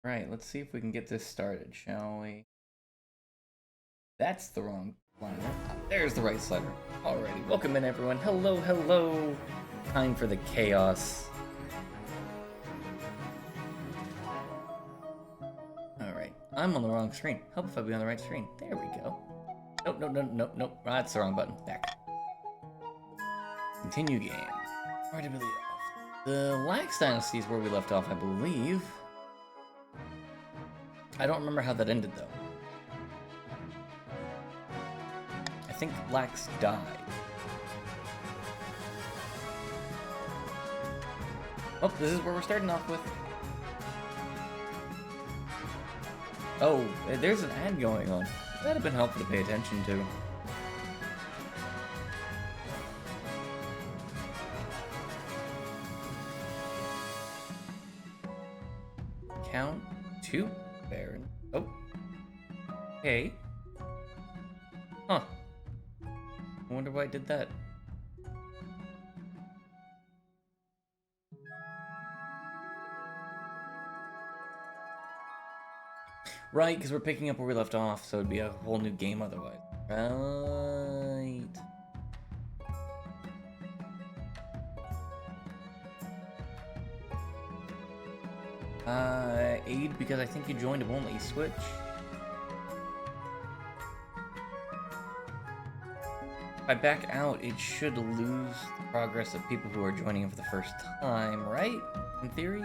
Right, let's see if we can get this started, shall we? That's the wrong liner. There's the right slider. Alrighty, welcome in everyone. Hello, hello. Time for the chaos. Alright, I'm on the wrong screen. Help if I be on the right screen. There we go. Nope, nope, nope, nope, nope. That's the wrong button. Back. Continue game. Where did we leave off? The Lax Dynasty is where we left off, I believe. I don't remember how that ended, though. I think Lax died. Oh, this is where we're starting off with. Oh, there's an ad going on. That'd have been helpful to pay attention to. Count 2, Baron. Oh. Hey. Huh. I wonder why I did that. Right, because we're picking up where we left off, so it'd be a whole new game otherwise. Right. Aid, because I think you joined, it won't let you switch. If I back out, it should lose the progress of people who are joining it for the first time, right? In theory?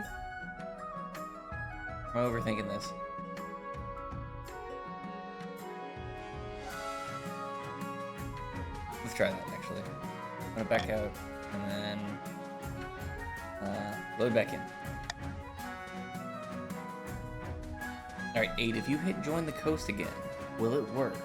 I'm overthinking this. Let's try that, actually. I'm gonna back out, and then load back in. Alright, 8, if you hit join the coast again, will it work?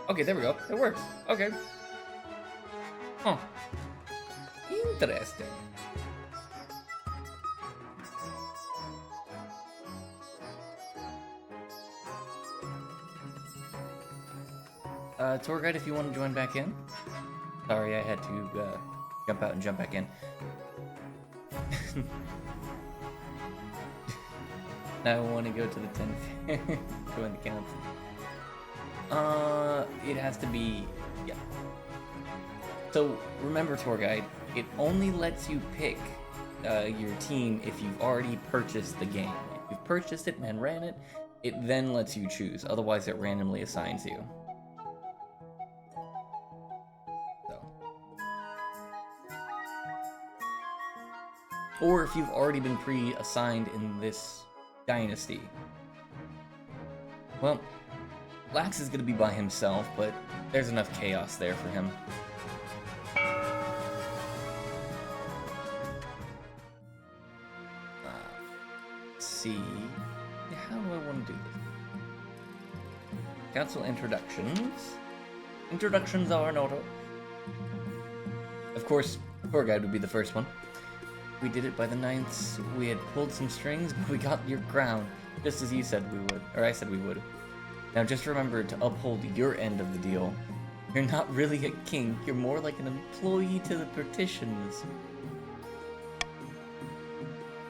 Okay, there we go. It works. Okay. Huh. Interesting. Tour guide, if you want to join back in. Sorry, I had to jump out and jump back in. Now I want to go to the 10th. Join the council. It has to be, yeah. So remember, tour guide, it only lets you pick your team if you've already purchased the game. If you've purchased it and ran it, it then lets you choose. Otherwise, it randomly assigns you. Or if you've already been pre-assigned in this dynasty. Well, Lax is going to be by himself, but there's enough chaos there for him. Let's see. How do I want to do this? Council introductions. Introductions are in order. Of course, tour guide would be the first one. We did it by the 9th. We had pulled some strings, but we got your crown, just as you said we would, or I said we would. Now just remember to uphold your end of the deal. You're not really a king, you're more like an employee to the partitions.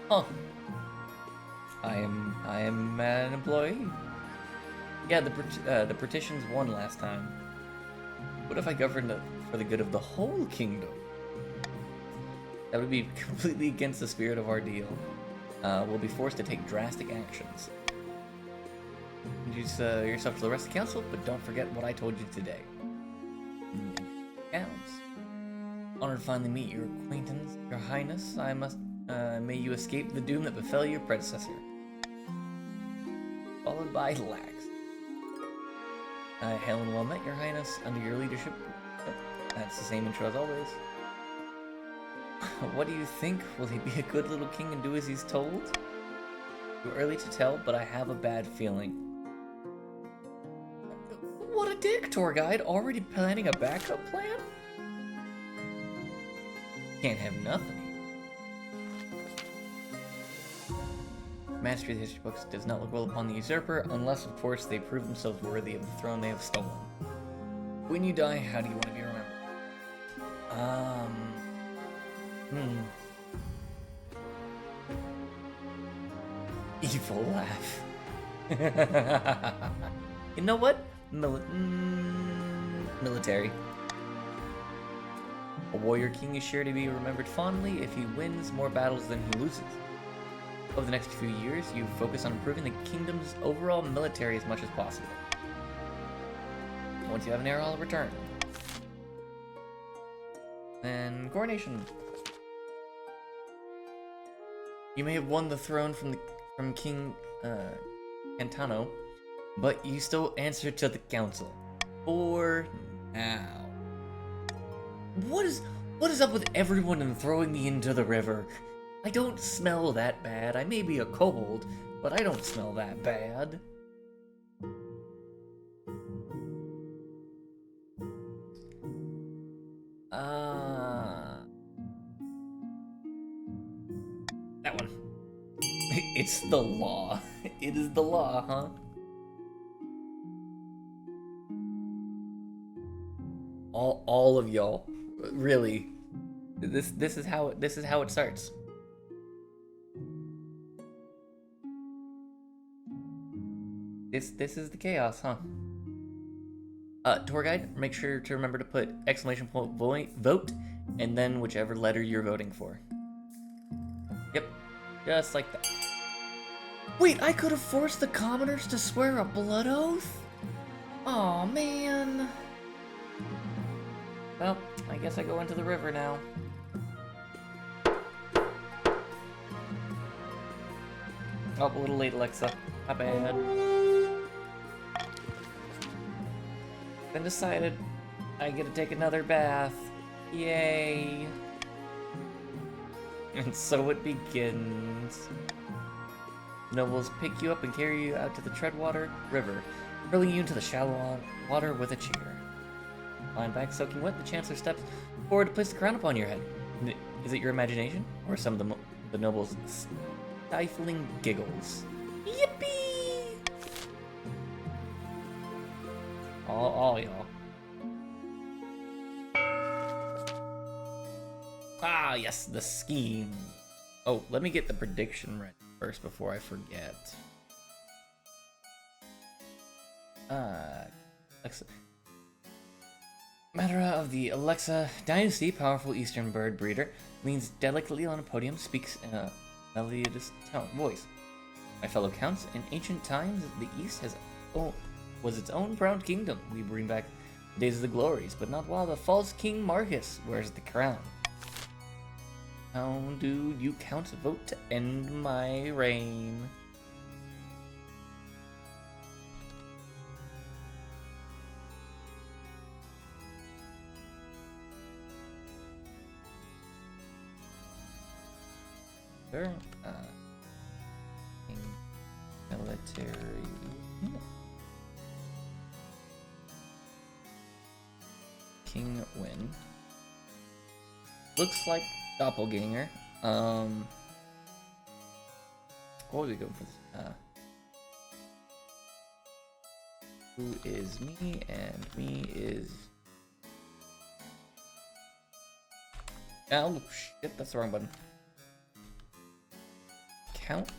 Huh. I am an employee. Yeah, the partitions won last time. What if I governed for the good of the whole kingdom? That would be completely against the spirit of our deal. We'll be forced to take drastic actions. Introduce yourself to the rest of the council, but don't forget what I told you today. Counts. Honored to finally meet your acquaintance, your highness. I must, may you escape the doom that befell your predecessor. Followed by Lax. Hail and well met, your highness, under your leadership. That's the same intro as always. What do you think? Will he be a good little king and do as he's told? Too early to tell, but I have a bad feeling. What a dick, tour guide! Already planning a backup plan? Can't have nothing. Mastery of the history books does not look well upon the usurper, unless, of course, they prove themselves worthy of the throne they have stolen. When you die, how do you want to be remembered? Hmm. Evil laugh. You know what? Military. A warrior king is sure to be remembered fondly if he wins more battles than he loses. Over the next few years, you focus on improving the kingdom's overall military as much as possible. Once you have an heir, I'll return. Then coronation. You may have won the throne from King Cantano, but you still answer to the council. For now. What is up with everyone and throwing me into the river? I don't smell that bad. I may be a kobold, but I don't smell that bad. That one. It's the law. It is the law, huh? All of y'all, really. This is how it starts. This is the chaos, huh? Tour guide, make sure to remember to put exclamation point vote and then whichever letter you're voting for. Yep, just like that. Wait, I could have forced the commoners to swear a blood oath? Aw, man. Well, I guess I go into the river now. Oh, a little late, Alexa. My bad. Been decided. I get to take another bath. Yay. And so it begins. Nobles pick you up and carry you out to the Treadwater River, hurling you into the shallow water with a cheer. Lying back, soaking wet, the Chancellor steps forward to place the crown upon your head. Is it your imagination, or some of the nobles' stifling giggles? Yippee! All y'all. Ah, yes, the scheme. Oh, let me get the prediction right first before I forget. Alexa. Matter of the Alexa dynasty, powerful eastern bird breeder, leans delicately on a podium, speaks in a melodious voice. My fellow counts, in ancient times, the East was its own proud kingdom. We bring back the days of the glories, but not while the false King Marcus wears the crown. How do you counts vote to end my reign? Sure. Military. King win. Looks like doppelganger. What would we go for this? Who is me? And me is. Oh shit! That's the wrong button. Counts.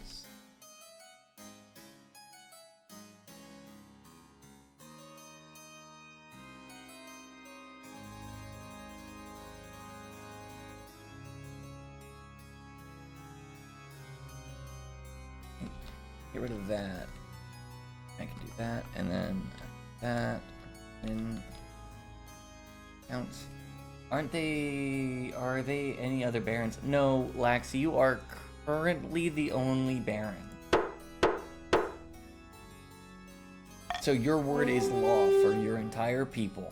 Get rid of that. I can do that, and then that, and counts. Are they any other barons? No, Lax, you are currently the only baron. So your word is law for your entire people.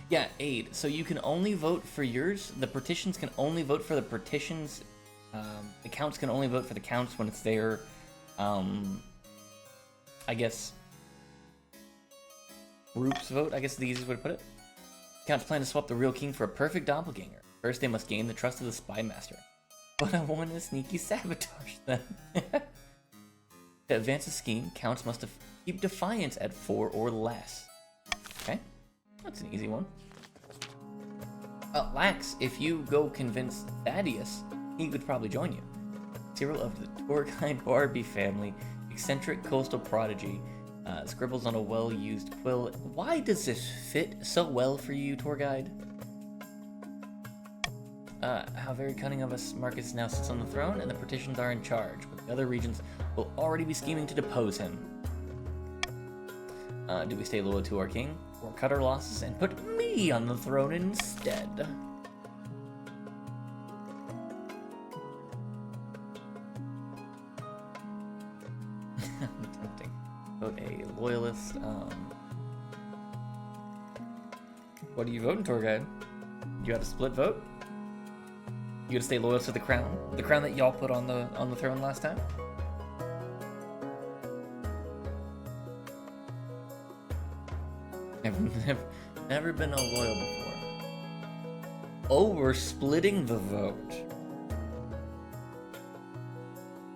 Yeah, aid. So you can only vote for yours. The petitions can only vote for the petitions. The counts can only vote for the counts when it's their, I guess, groups vote, I guess is the easiest way to put it. Counts plan to swap the real king for a perfect doppelganger. First, they must gain the trust of the spy master. But I want to sneaky sabotage them. To advance a scheme, counts must keep defiance at 4 or less. That's an easy one. Lax, if you go convince Thaddeus, he could probably join you. Cyril of the tour guide Barbie family, eccentric coastal prodigy, scribbles on a well-used quill. Why does this fit so well for you, tour guide? How very cunning of us, Marcus now sits on the throne, and the partitions are in charge, but the other regions will already be scheming to depose him. Do we stay loyal to our king, or cut our losses and put me on the throne instead? Tempting. Vote a loyalist. What are you voting, tour guide? You got a split vote? You gotta stay loyal to the crown that y'all put on the throne last time. Never been a loyal before. Oh, we're splitting the vote.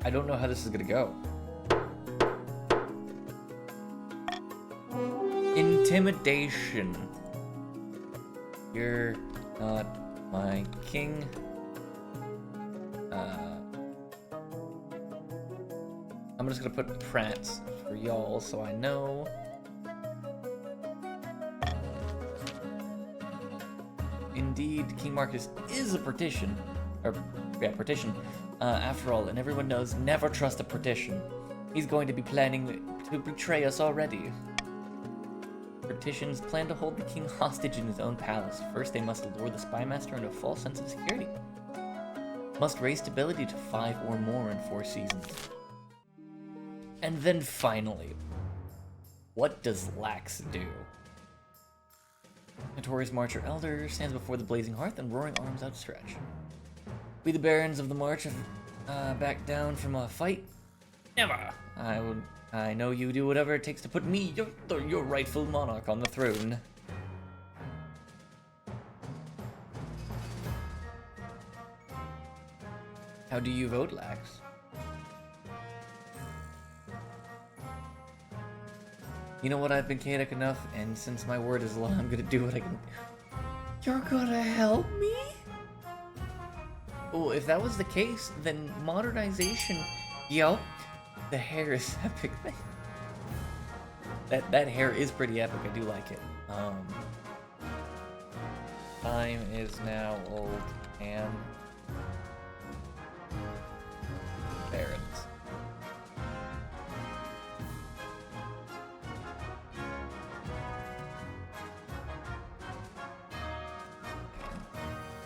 I don't know how this is gonna go. Intimidation. You're not my king. I'm just gonna put Prance for y'all so I know. Indeed, King Marcus is a partition. Partition. After all, and everyone knows never trust a partition. He's going to be planning to betray us already. Partitions plan to hold the king hostage in his own palace. First, they must lure the spymaster into a false sense of security. Must raise stability to 5 or more in 4 seasons. And then finally, what does Lax do? Notorious Marcher Elder stands before the blazing hearth and roaring arms outstretched. We the barons of the march have backed down from a fight? Never! I know you do whatever it takes to put me, your rightful monarch, on the throne. How do you vote, Lax? You know what, I've been chaotic enough, and since my word is law, I'm gonna do what I can do. You're gonna help me? Oh, if that was the case, then modernization... Yo, the hair is epic. That hair is pretty epic, I do like it. Time is now old and... barons.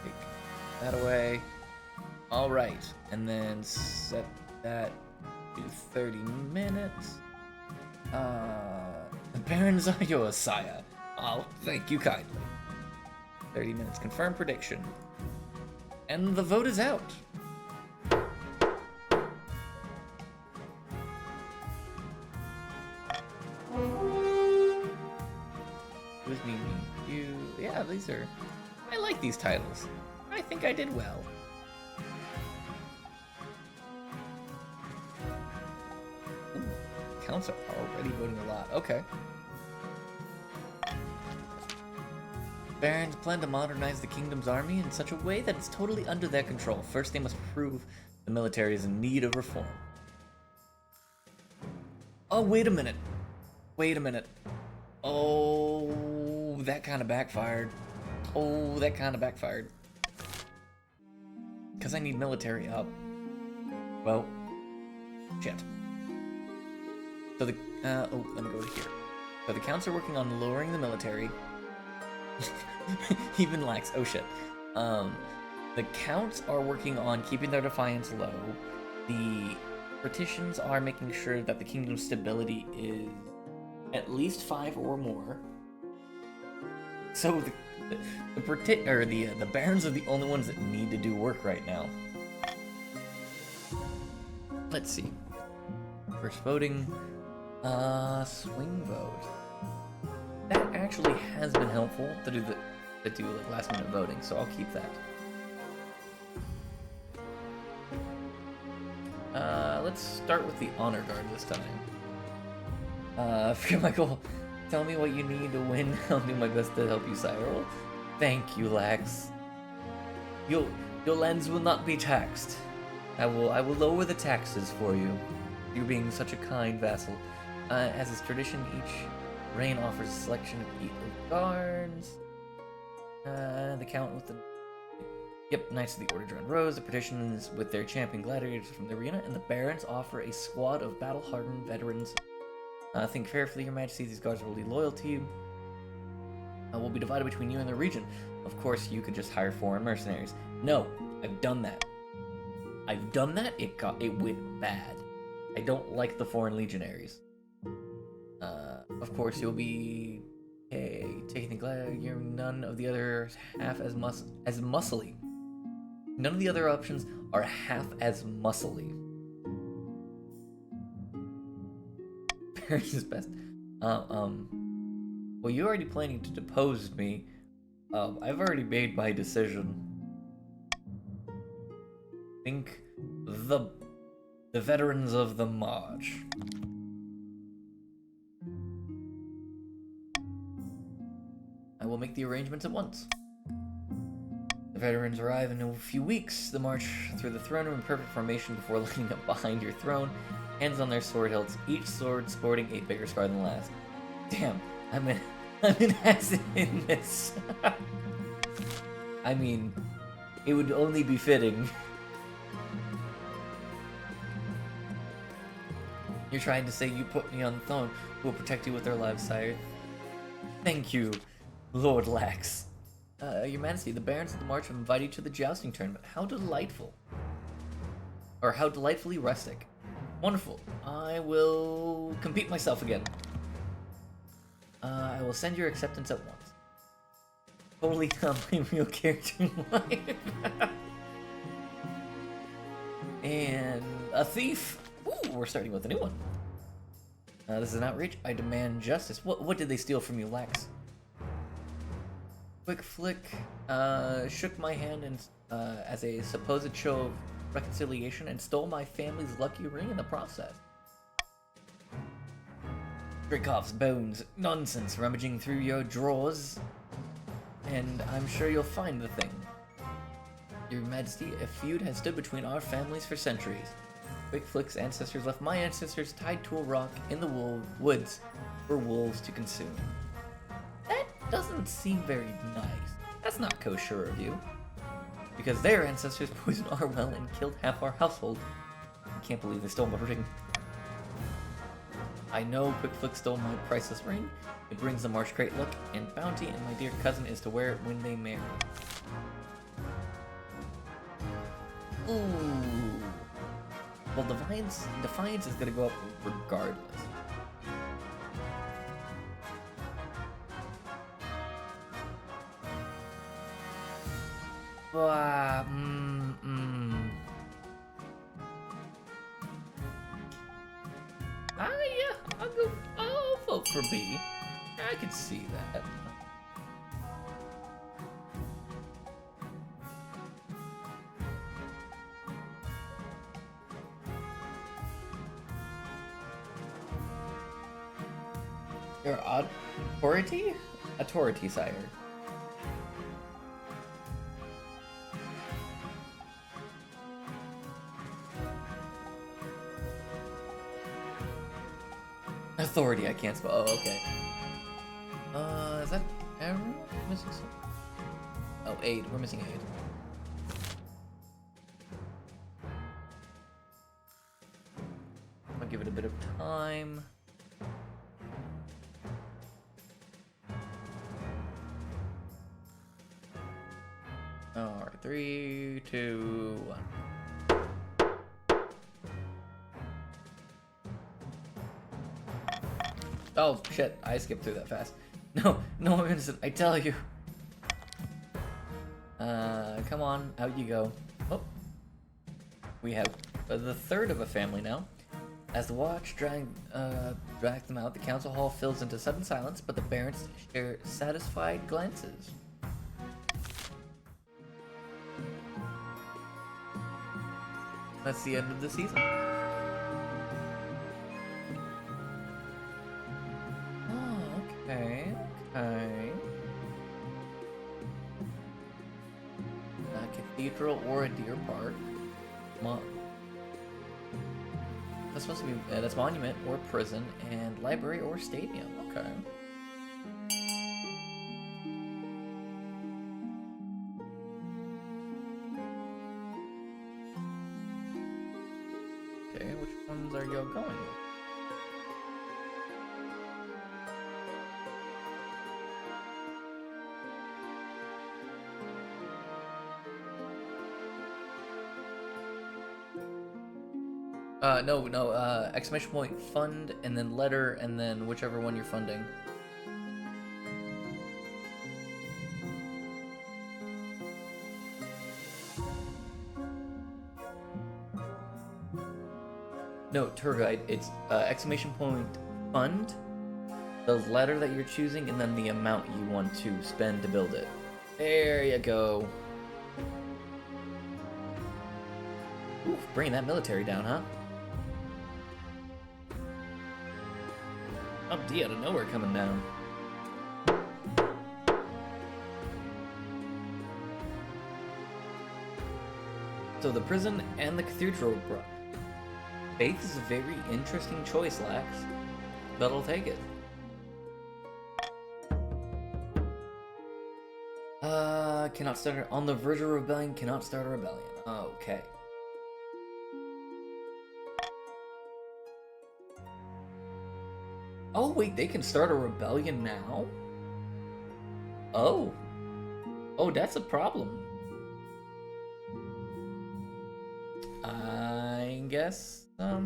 Take that away. Alright, and then set that to 30 minutes. The barons are yours, sire. Oh, thank you kindly. 30 minutes. Confirm prediction. And the vote is out. With me, you. Yeah, these are. I like these titles. I think I did well. Ooh, counts are already voting a lot. Okay. Barons plan to modernize the kingdom's army in such a way that it's totally under their control. First, they must prove the military is in need of reform. Oh, wait a minute. Wait a minute. Oh, that kind of backfired. Oh, that kind of backfired. Because I need military up. Well, shit. So the, oh, let me go to here. So the counts are working on lowering the military. Even Lax, oh shit. The counts are working on keeping their defiance low. The partitions are making sure that the kingdom's stability is at least 5 or more. So the barons are the only ones that need to do work right now. Let's see. First voting, swing vote. That actually has been helpful to do like last minute voting, so I'll keep that. Let's start with the honor guard this time. I forget my goal. tell me what you need to win. I'll do my best to help you, Cyril. Thank you, Lax. Your lands will not be taxed. I will lower the taxes for you. You being such a kind vassal. As is tradition, each reign offers a selection of 8 guards. The count with the Knights of the Order join rows. The petitions with their champion gladiators from the arena, and the barons offer a squad of battle-hardened veterans. Think carefully, Your Majesty. These guards will be loyal to you. Will be divided between you and the region. Of course, you could just hire foreign mercenaries. No, I've done that. It went bad. I don't like the foreign legionaries. Of course, you'll be taking the glad. You're none of the other half as muscly. None of the other options are half as muscly. Paris is best. Well, you're already planning to depose me. I've already made my decision. Think the veterans of the march. I will make the arrangements at once. The veterans arrive in a few weeks. The march through the throne room in perfect formation before lining up behind your throne, hands on their sword hilts, each sword sporting a bigger scar than the last. Damn, I'm in acid in this. I mean, it would only be fitting. You're trying to say you put me on the throne, who will protect you with their lives, sire. Thank you, Lord Lax. Your Majesty, the barons of the march have invited you to the jousting tournament. How delightful. Or how delightfully rustic. Wonderful. I will compete myself again. I will send your acceptance at once. Totally not my real character in life. And a thief. Ooh, we're starting with a new one. This is an outrage. I demand justice. What did they steal from you, Lax? Quick Flick shook my hand and as a supposed show of reconciliation and stole my family's lucky ring in the process. Draykov's bones. Nonsense. Rummaging through your drawers, and I'm sure you'll find the thing. Your Majesty, a feud has stood between our families for centuries. Quick Flick's ancestors left my ancestors tied to a rock in the woods for wolves to consume. That doesn't seem very nice. That's not kosher of you. Because their ancestors poisoned our well and killed half our household. I can't believe they stole my ring. I know Quick Flick stole my priceless ring. It brings the marsh great luck and bounty, and my dear cousin is to wear it when they marry. Ooh. Well, Defiance is gonna go up regardless. Yeah, I'll vote for B. I could see that. Your authority? Authority, sire. Authority, I can't spell. Oh, okay. Is that everyone? Missing some? Oh, aid. We're missing aid. I'll give it a bit of time. Alright, 3, 2, 1. Oh, shit, I skipped through that fast. No, I'm innocent, I tell you. Come on, out you go. Oh. We have the third of a family now. As the watch drag them out, the council hall fills into sudden silence, but the barons share satisfied glances. That's the end of the season. cathedral or a deer park. That's supposed to be that's monument or prison and library or stadium. Okay. Okay, which ones are you going with? No, exclamation point fund, and then letter, and then whichever one you're funding. No, tour guide, it's exclamation point fund, the letter that you're choosing, and then the amount you want to spend to build it. There you go. Oof, bringing that military down, huh? Oh, D out of nowhere coming down. So the prison and the cathedral, bro. Faith is a very interesting choice, Lax. But I'll take it. Cannot start on the verge of rebellion. Cannot start a rebellion. Okay. Oh wait, they can start a rebellion now? Oh. Oh, that's a problem. I guess, huh.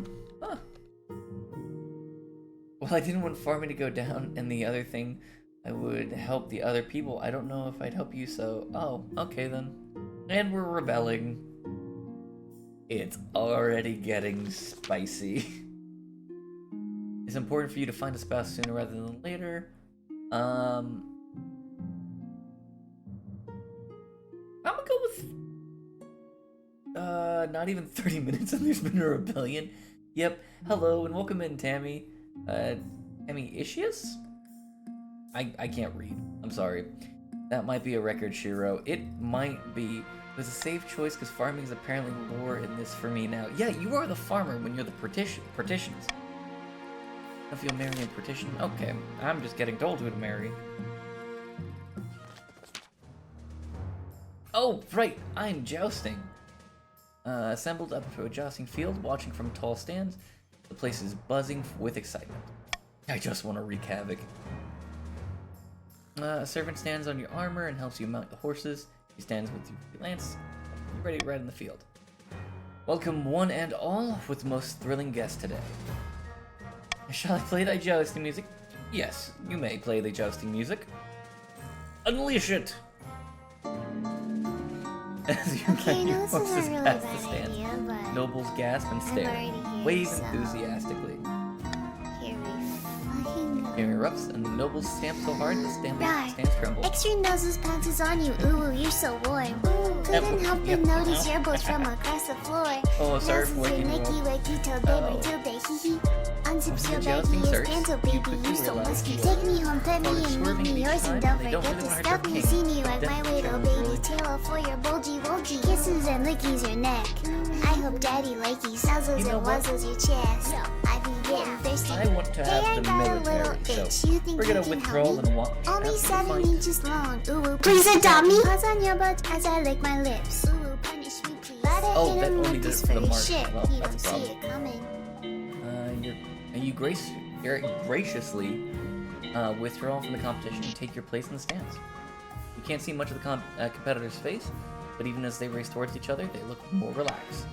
Well, I didn't want farming to go down, and the other thing, I would help the other people. I don't know if I'd help you, so... Oh, okay then. And we're rebelling. It's already getting spicy. It's important for you to find a spouse sooner rather than later. I'm gonna go with... not even 30 minutes and there's been a rebellion. Yep. Hello and welcome in, Tammy. Tammy Ischius? I can't read. I'm sorry. That might be a record, Shiro. It might be. It was a safe choice because farming is apparently lore in this for me now. Yeah, you are the farmer when you're the partitions. If you'll marry a partition? Okay, I'm just getting told who to marry. Oh, right, I'm jousting. Assembled up to a jousting field, watching from tall stands. The place is buzzing with excitement. I just want to wreak havoc. A servant stands on your armor and helps you mount the horses. He stands with your lance. You're ready to ride in the field. Welcome one and all with the most thrilling guest today. Shall I play thy jousting music? Yes, you may play the jousting music. Unleash it! As you ride your horses past the stands, nobles gasp and stare, wave enthusiastically. Fear erupts, and the nobles stamp so hard the stands tremble. Extra noses pounces on you, ooh, you're so warm. Couldn't help but notice your boats from across the floor. Oh, sorry for waking you up. Unzips your baggie, your gentle baby, you're so musky. Take me home, pet me and make me yours, and don't forget to stuff me. See me like my little baby, tail for your bulgy wulgy. Kisses and lickies your neck. I hope daddy likey nuzzles and wuzzles your chest. I be getting thirsty. I want to have the military, so we're gonna withdraw and walk. Only 7 inches long. Ooh, please adopt me. Paws on your butt as I lick my lips. Ooh, punish me please. Oh, that only did it for the march. Well, He that's don't a see problem. it coming. You graciously withdraw from the competition and take your place in the stands. You can't see much of the competitor's face, but even as they race towards each other, they look more relaxed.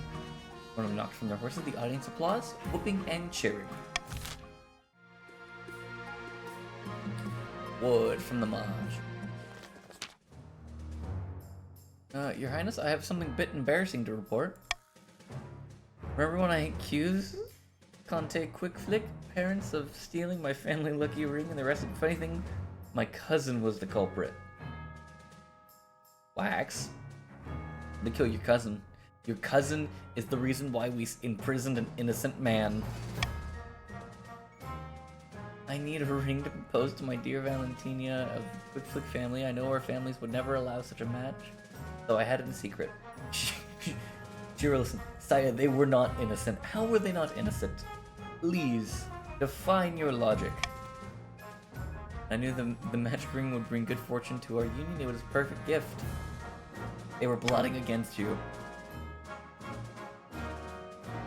When them knocked from their horses, the audience applauds, whooping and cheering. Wood from the Maj. Your Highness, I have something a bit embarrassing to report. Remember when I accused Conte Quick Flick parents of stealing my family lucky ring and the rest of the funny thing? My cousin was the culprit. Wax? They kill your cousin. Your cousin is the reason why we imprisoned an innocent man. I need a ring to propose to my dear Valentina of Quick Flick family. I know our families would never allow such a match, so I had it in secret. Jiro, listen. Saya, they were not innocent. How were they not innocent? Please, define your logic. I knew the magic ring would bring good fortune to our union. It was a perfect gift. They were plotting against you.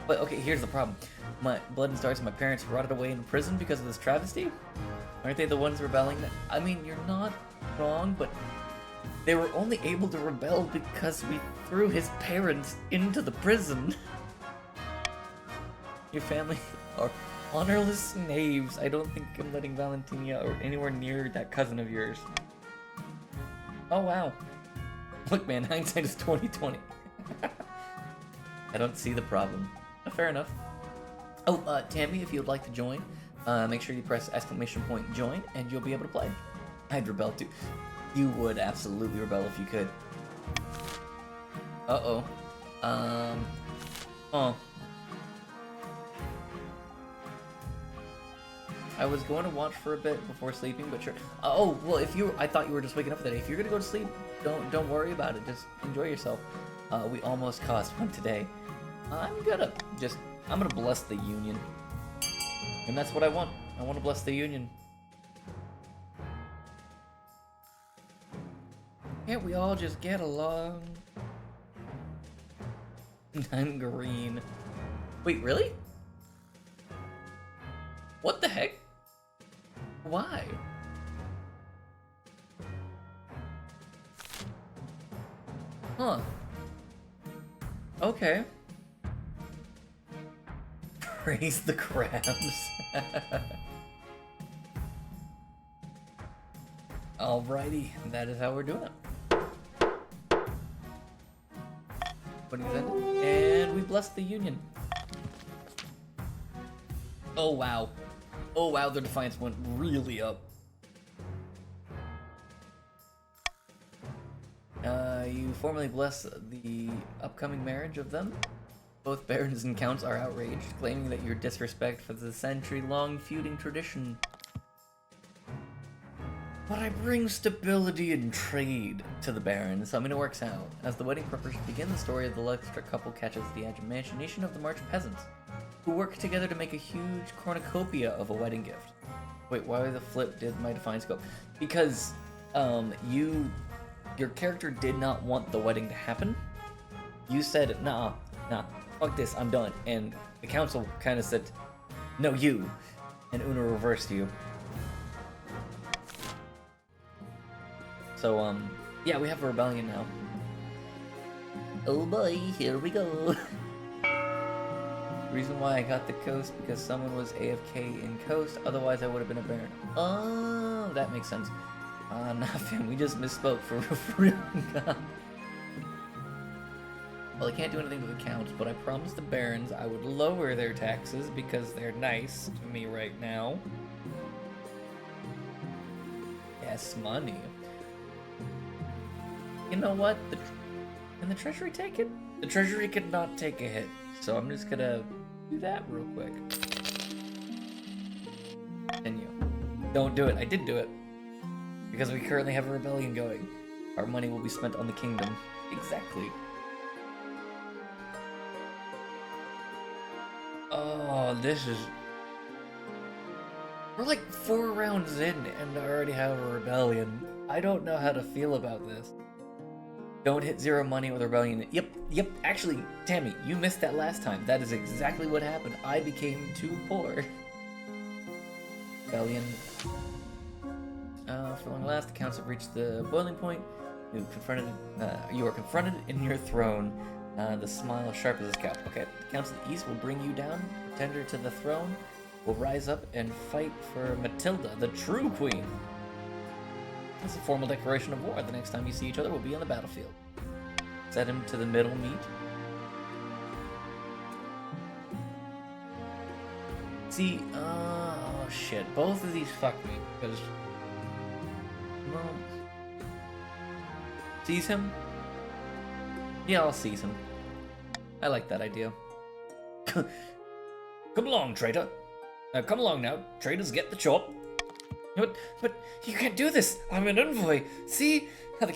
But okay, here's the problem. My blood and stars, my parents rotted away in prison because of this travesty? Aren't they the ones rebelling? I mean, you're not wrong, but they were only able to rebel because we threw his parents into the prison. Your family are honorless knaves. I don't think I'm letting Valentina or anywhere near that cousin of yours. Oh wow. Look man, hindsight is 20/20. I don't see the problem. Fair enough. Oh, Tammy, if you would like to join, make sure you press ! join and you'll be able to play. I'd rebel too. You would absolutely rebel if you could. Uh-oh. Oh. I was going to watch for a bit before sleeping, but sure. Oh, well, I thought you were just waking up for the day. If you're gonna go to sleep, don't worry about it. Just enjoy yourself. We almost caused one today. I'm gonna bless the Union. And that's what I want. I want to bless the Union. Can't we all just get along? I'm green. Wait, really? What the heck? Why? Huh. Okay. Praise the crabs. Alrighty, that is how we're doing it. Putting it in, and we bless the Union. Oh wow. Oh wow, their defiance went really up. You formally bless the upcoming marriage of them. Both barons and counts are outraged, claiming that your disrespect for the century-long feuding tradition. But I bring stability and trade to the barons, so I mean it works out. As the wedding preparations begin, the story of the electric couple catches the imagination of the March peasants, who work together to make a huge cornucopia of a wedding gift. Wait, why the flip did my define scope? Because, your character did not want the wedding to happen. You said, nah, fuck this, I'm done. And the council kind of said, no, you. And Una reversed you. So, yeah, we have a rebellion now. Oh boy, here we go. Reason why I got the coast, because someone was AFK in coast, otherwise I would have been a baron. Oh, that makes sense. Nothing, we just misspoke for real. Well, I can't do anything with the counts, but I promised the barons I would lower their taxes because they're nice to me right now. Yes, money. You know what? Can the treasury take it? The treasury could not take a hit, so I'm just gonna do that real quick. Continue. Don't do it. I did do it. Because we currently have a rebellion going. Our money will be spent on the kingdom. Exactly. Oh, this is... We're like 4 rounds in and I already have a rebellion. I don't know how to feel about this. Don't hit 0 money with rebellion. Yep, actually, Tammy, you missed that last time. That is exactly what happened. I became too poor. Rebellion. For long last, the counts have reached the boiling point. You are confronted in your throne. The smile sharp as a scalp. Okay, the counts of the east will bring you down. Pretender to the throne will rise up and fight for Matilda, the true queen. That's a formal declaration of war. The next time you see each other, we'll be on the battlefield. Set him to the middle meet. See, oh shit, both of these fuck me, because... Well... Seize him? Yeah, I'll seize him. I like that idea. Come along, traitor. Come along now, traitors get the chop. But you can't do this. I'm an envoy. See how the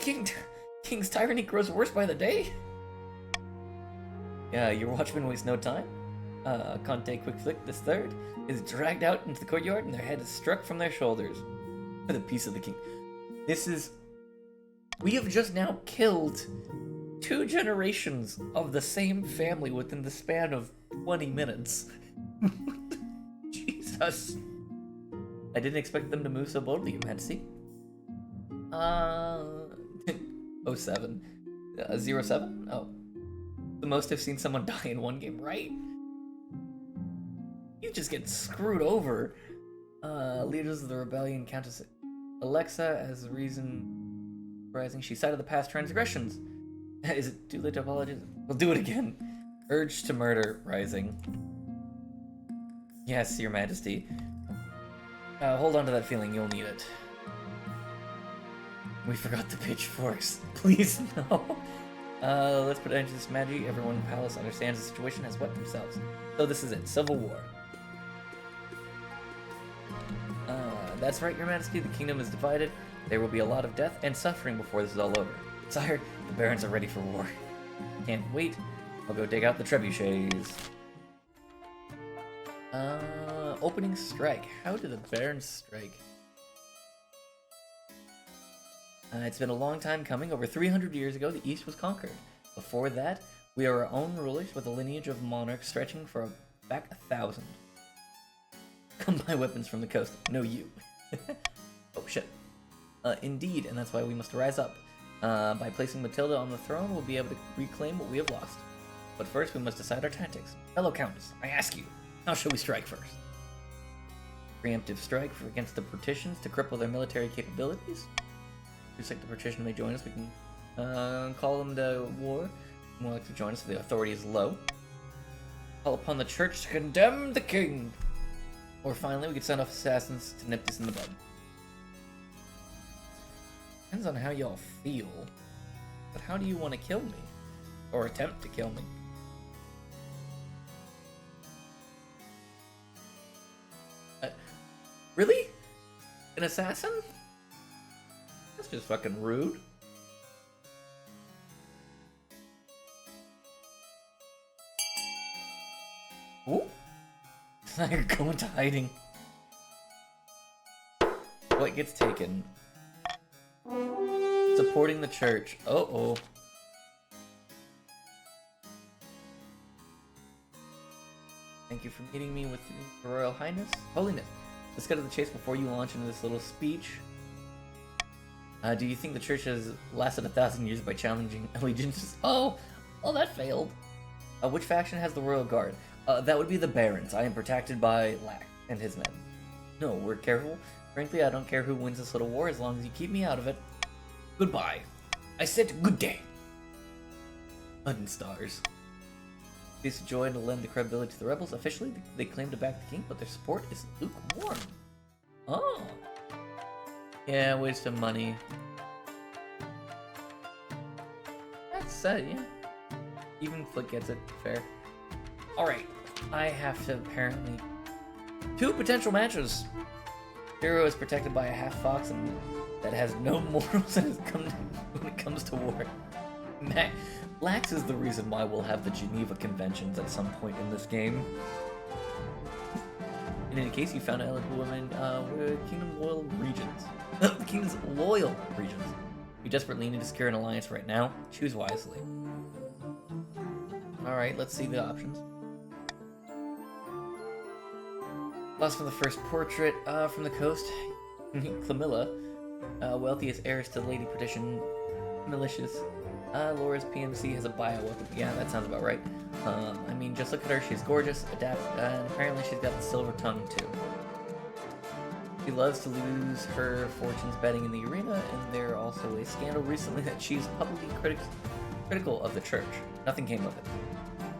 king's tyranny grows worse by the day. Yeah, your watchman wastes no time. Conte quick flick, this third, is dragged out into the courtyard and their head is struck from their shoulders. For the peace of the king. We have just now killed 2 generations of the same family within the span of 20 minutes. Jesus. I didn't expect them to move so boldly, Your Majesty. 07. 07? Oh. The most I've seen someone die in one game, right? You just get screwed over. Leaders of the rebellion, Countess Alexa, as reason rising. She cited the past transgressions. Is it too late to apologize? We'll do it again. Urge to murder rising. Yes, Your Majesty. Hold on to that feeling, you'll need it. We forgot the pitchforks. Please, no. Let's put an end to this magic. Everyone in the palace understands the situation has wet themselves. So this is it, Civil War. That's right, Your Majesty, the kingdom is divided. There will be a lot of death and suffering before this is all over. Sire, the barons are ready for war. Can't wait. I'll go dig out the trebuchets. Opening strike. How did the barons strike? It's been a long time coming. Over 300 years ago, the East was conquered. Before that, we are our own rulers with a lineage of monarchs stretching for back 1,000. Come buy weapons from the coast. No, you. Oh, shit. Indeed, and that's why we must rise up. By placing Matilda on the throne, we'll be able to reclaim what we have lost. But first, we must decide our tactics. Fellow Countess, I ask you, how shall we strike first? Preemptive strike against the partitions to cripple their military capabilities? Just like the partition may join us, we can call them to war. More like to join us if the authority is low. Call upon the church to condemn the king. Or finally, we could send off assassins to nip this in the bud. Depends on how y'all feel. But how do you want to kill me? Or attempt to kill me? Really? An assassin? That's just fucking rude. Ooh. You're going to hiding. What gets taken? Supporting the church. Uh-oh. Thank you for meeting me with Your Royal Highness. Holiness. Let's get to the chase before you launch into this little speech. Do you think the church has lasted 1,000 years by challenging allegiances? Oh, that failed. Which faction has the Royal Guard? That would be the Barons. I am protected by Lack and his men. No, we're careful. Frankly, I don't care who wins this little war as long as you keep me out of it. Goodbye. I said good day. Mud and stars. Please join to lend the credibility to the rebels. Officially, they claim to back the king, but their support is lukewarm. Oh. Yeah, waste of money. That's, yeah. Even Flick gets it. Fair. Alright. I have to apparently... 2 potential matches. Hero is protected by a half-fox and that has no morals when it comes to war. Lax is the reason why we'll have the Geneva Conventions at some point in this game. In any case, you found eligible women with Kingdom Loyal regions. The Kingdom's loyal regions. You desperately need to secure an alliance right now. Choose wisely. Alright, let's see the options. Lost from the first portrait from the coast. Clamilla, wealthiest heiress to Lady Partition, malicious. Laura's PMC has a bioweapon. Yeah, that sounds about right. I mean, just look at her. She's gorgeous, adept, and apparently she's got the silver tongue too. She loves to lose her fortunes betting in the arena, and there's also a scandal recently that she's publicly critical of the church. Nothing came of it.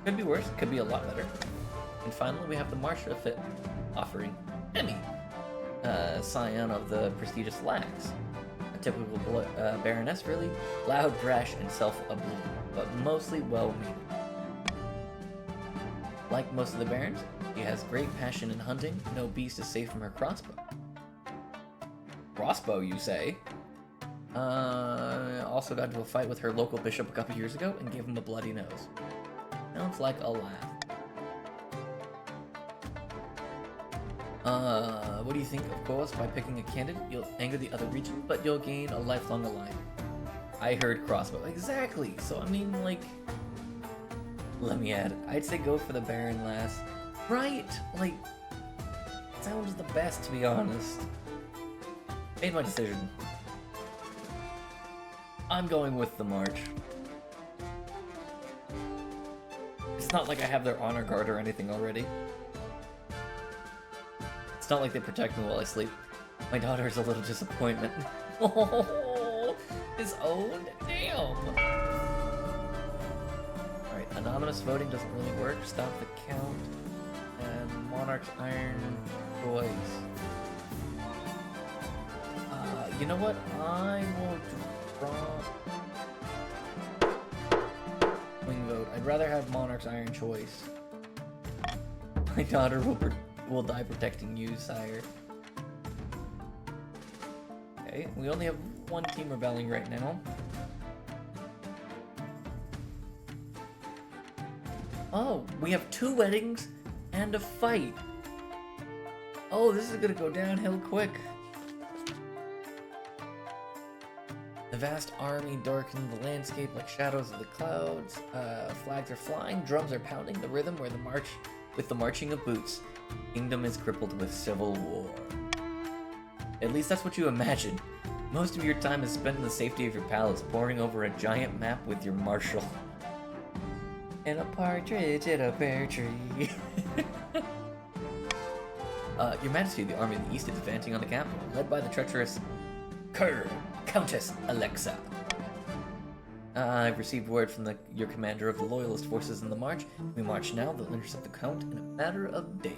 Could be worse, could be a lot better. And finally, we have the Marshal Fit offering Emmy, scion of the prestigious Lax. A typical Baroness, really. Loud, brash, and self-absorbed, but mostly well-meaning. Like most of the Barons, she has great passion in hunting. No beast is safe from her crossbow. Crossbow, you say? Also got into a fight with her local bishop a couple years ago and gave him a bloody nose. Sounds like a laugh. What do you think? Of course, by picking a candidate, you'll anger the other region, but you'll gain a lifelong ally. I heard crossbow. Exactly! So, I mean, like... Let me add. I'd say go for the Baron last. Right! Like... Sounds the best, to be honest. Made my decision. I'm going with the March. It's not like I have their honor guard or anything already. It's not like they protect me while I sleep. My daughter is a little disappointment. Oh, his own? Damn! Alright, anonymous voting doesn't really work. Stop the count. And Monarch's Iron Choice. You know what? I will draw... Wing vote. I'd rather have Monarch's Iron Choice. My daughter will die protecting you, sire. Okay, we only have one team rebelling right now. Oh, we have 2 weddings and a fight. Oh, this is gonna go downhill quick. The vast army darkened the landscape like shadows of the clouds. Flags are flying, drums are pounding, the rhythm with the marching of boots. Kingdom is crippled with civil war. At least that's what you imagine. Most of your time is spent in the safety of your palace, poring over a giant map with your marshal. And a partridge in a pear tree. Your Majesty, the army of the East is advancing on the capital, led by the treacherous Countess Alexa. I've received word from your commander of the Loyalist forces in the march. We march now, they'll intercept the Count in a matter of days.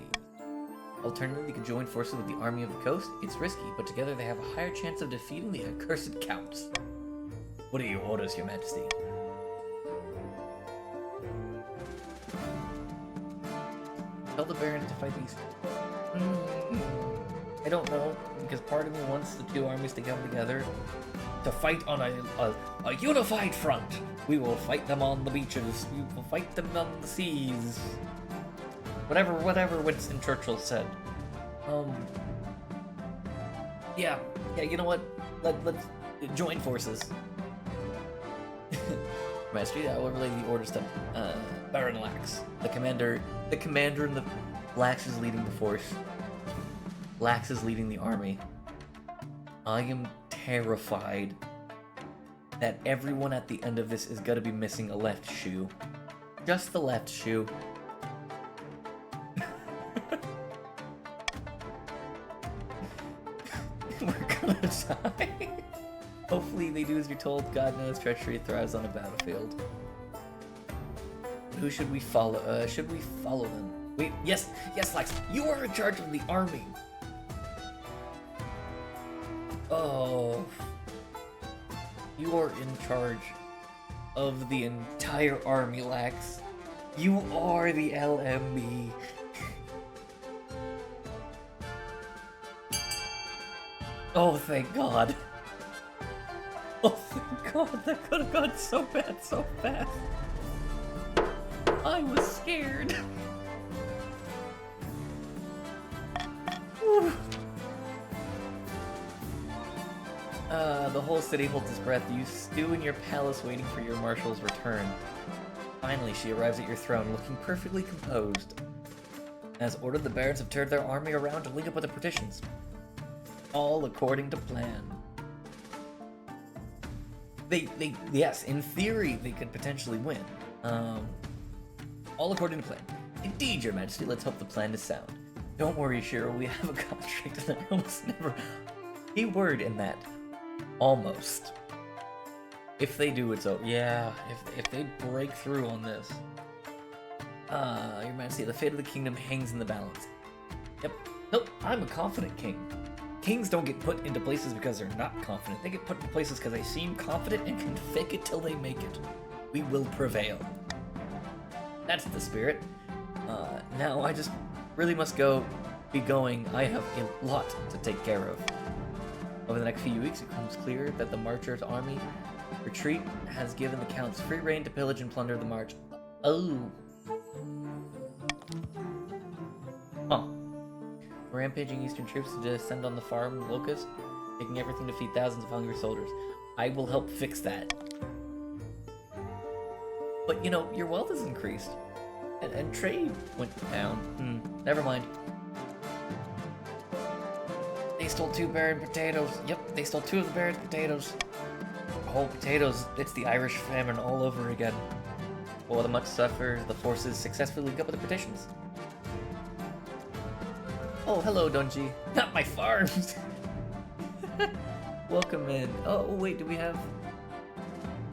Alternatively, you can join forces with the army of the coast. It's risky, but together they have a higher chance of defeating the accursed Counts. What are your orders, Your Majesty? Tell the Barons to fight these. I don't know, because part of me wants the 2 armies to come together to fight on a unified front. We will fight them on the beaches. We will fight them on the seas. Whatever Winston Churchill said. Yeah, you know what? Let's join forces. Mastery, I will relay the orders to Baron Lax. The commander in the... Lax is leading the force. Lax is leading the army. I am terrified that everyone at the end of this is gonna be missing a left shoe. Just the left shoe. We're gonna die. Hopefully they do as you're told. God knows treachery thrives on a battlefield. Who should we follow? Should we follow them? Wait, yes, Lex, you are in charge of the army. Oh. You are in charge of the entire army, Lex. You are the LMB. Oh, thank God. Oh, thank God. That could have gone so bad so fast. I was scared. The whole city holds its breath. You stew in your palace waiting for your marshal's return. Finally, she arrives at your throne, looking perfectly composed. As ordered, the barons have turned their army around to link up with the partitions. All according to plan. Yes, in theory, they could potentially win. All according to plan. Indeed, Your Majesty, let's hope the plan is sound. Don't worry, Shiro, we have a contract and I almost never... Keyword in that. Almost. If they do, it's over. Yeah, if they break through on this. Your Majesty, the fate of the kingdom hangs in the balance. Yep. Nope, I'm a confident king. Kings don't get put into places because they're not confident. They get put into places because they seem confident and can fake it till they make it. We will prevail. That's the spirit. Now I just really must be going. I have a lot to take care of. Over the next few weeks, it becomes clear that the Marcher's army retreat has given the Counts free rein to pillage and plunder the march. Oh, Huh. Rampaging Eastern troops to descend on the farm Locust, taking everything to feed thousands of hungry soldiers. I will help fix that. But, you know, your wealth has increased. And trade went down. Never mind. They stole 2 barren potatoes. Yep, they stole 2 of the barren potatoes. Whole potatoes. It's the Irish famine all over again. While the much suffer, the forces successfully got with the petitions. Oh, hello, Dungy. Not my farms! Welcome in. Oh, wait, do we have...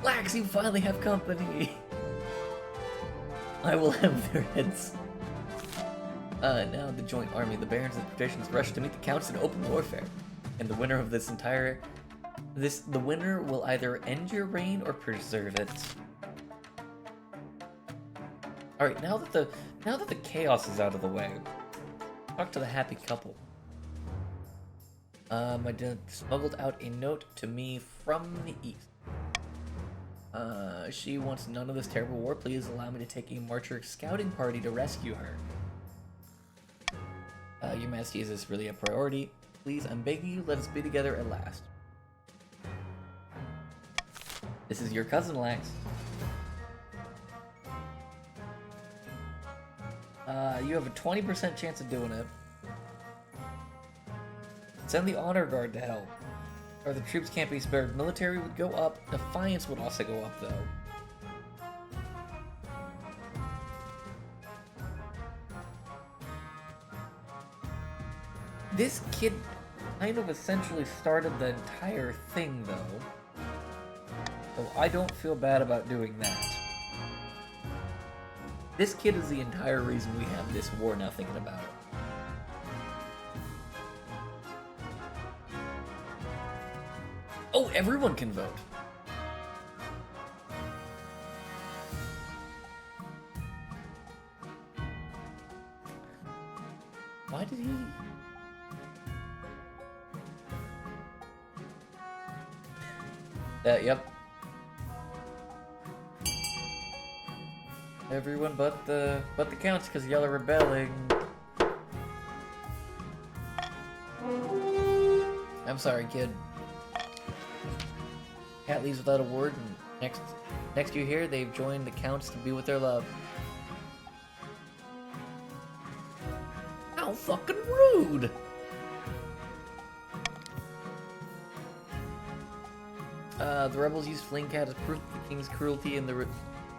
Lax, you finally have company! I will have their heads. Now the joint army, the barons and the petitions rush to meet the counts in open warfare. And the winner of this entire... The winner will either end your reign or preserve it. Alright, now that the chaos is out of the way, talk to the happy couple. My dad smuggled out a note to me from the east. She wants none of this terrible war. Please allow me to take a marcher scouting party to rescue her. Your Majesty, is this really a priority? Please, I'm begging you, let us be together at last. This is your cousin, Lax. You have a 20% chance of doing it. Send the honor guard to help. Or the troops can't be spared. Military would go up. Defiance would also go up, though. This kid kind of essentially started the entire thing, though. So I don't feel bad about doing that. This kid is the entire reason we have this war now thinking about it. Oh, everyone can vote. Why did he... Yep. Everyone but the counts, because y'all are rebelling. I'm sorry, kid. Cat leaves without a word, and next you hear they've joined the counts to be with their love. How fucking rude! The rebels used Flame Cat as proof of the king's cruelty and the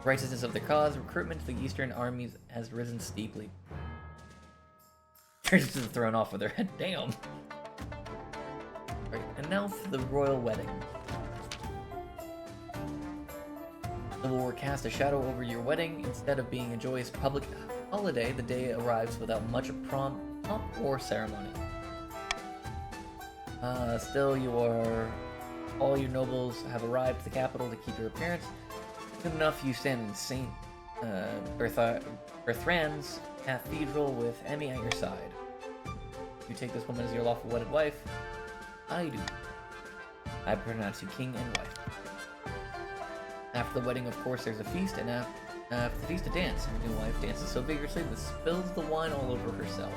righteousness of their cause. Recruitment to the eastern armies has risen steeply. Turns to the throne off with their head. Damn! Right, and now for the royal wedding. It will cast a shadow over your wedding. Instead of being a joyous public holiday, the day arrives without much pomp or ceremony. Still, all your nobles have arrived to the capital to keep your appearance. Soon enough, you stand in St. Berthrand's cathedral with Emmy at your side. You take this woman as your lawful wedded wife. I do. I pronounce you king and wife. After the wedding, of course, there's a feast, and after the feast, a dance. Your new wife dances so vigorously that spills the wine all over herself.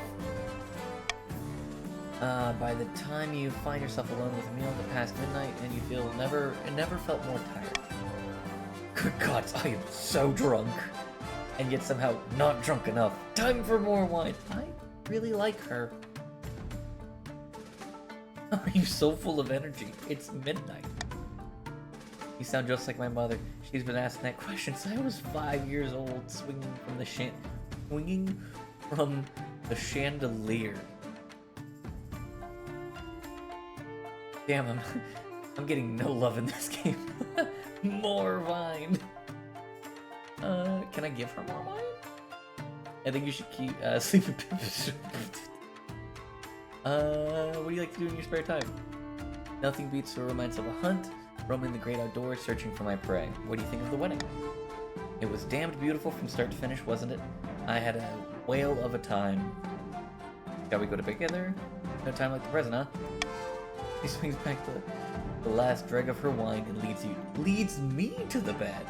By the time you find yourself alone with a meal past midnight, and you feel never felt more tired. Good gods, I am so drunk, and yet somehow not drunk enough. Time for more wine. I really like her. Are you so full of energy? It's midnight. You sound just like my mother. She's been asking that question since I was 5 years old, swinging from the chandelier. Damn, I'm getting no love in this game. More wine. Can I give her more wine? I think you should keep sleeping. What do you like to do in your spare time? Nothing beats the romance of a hunt, roaming the great outdoors, searching for my prey. What do you think of the wedding? It was damned beautiful from start to finish, wasn't it? I had a whale of a time. Shall we go to bed together? No time like the present, huh? She swings back the last dreg of her wine and leads me to the bed.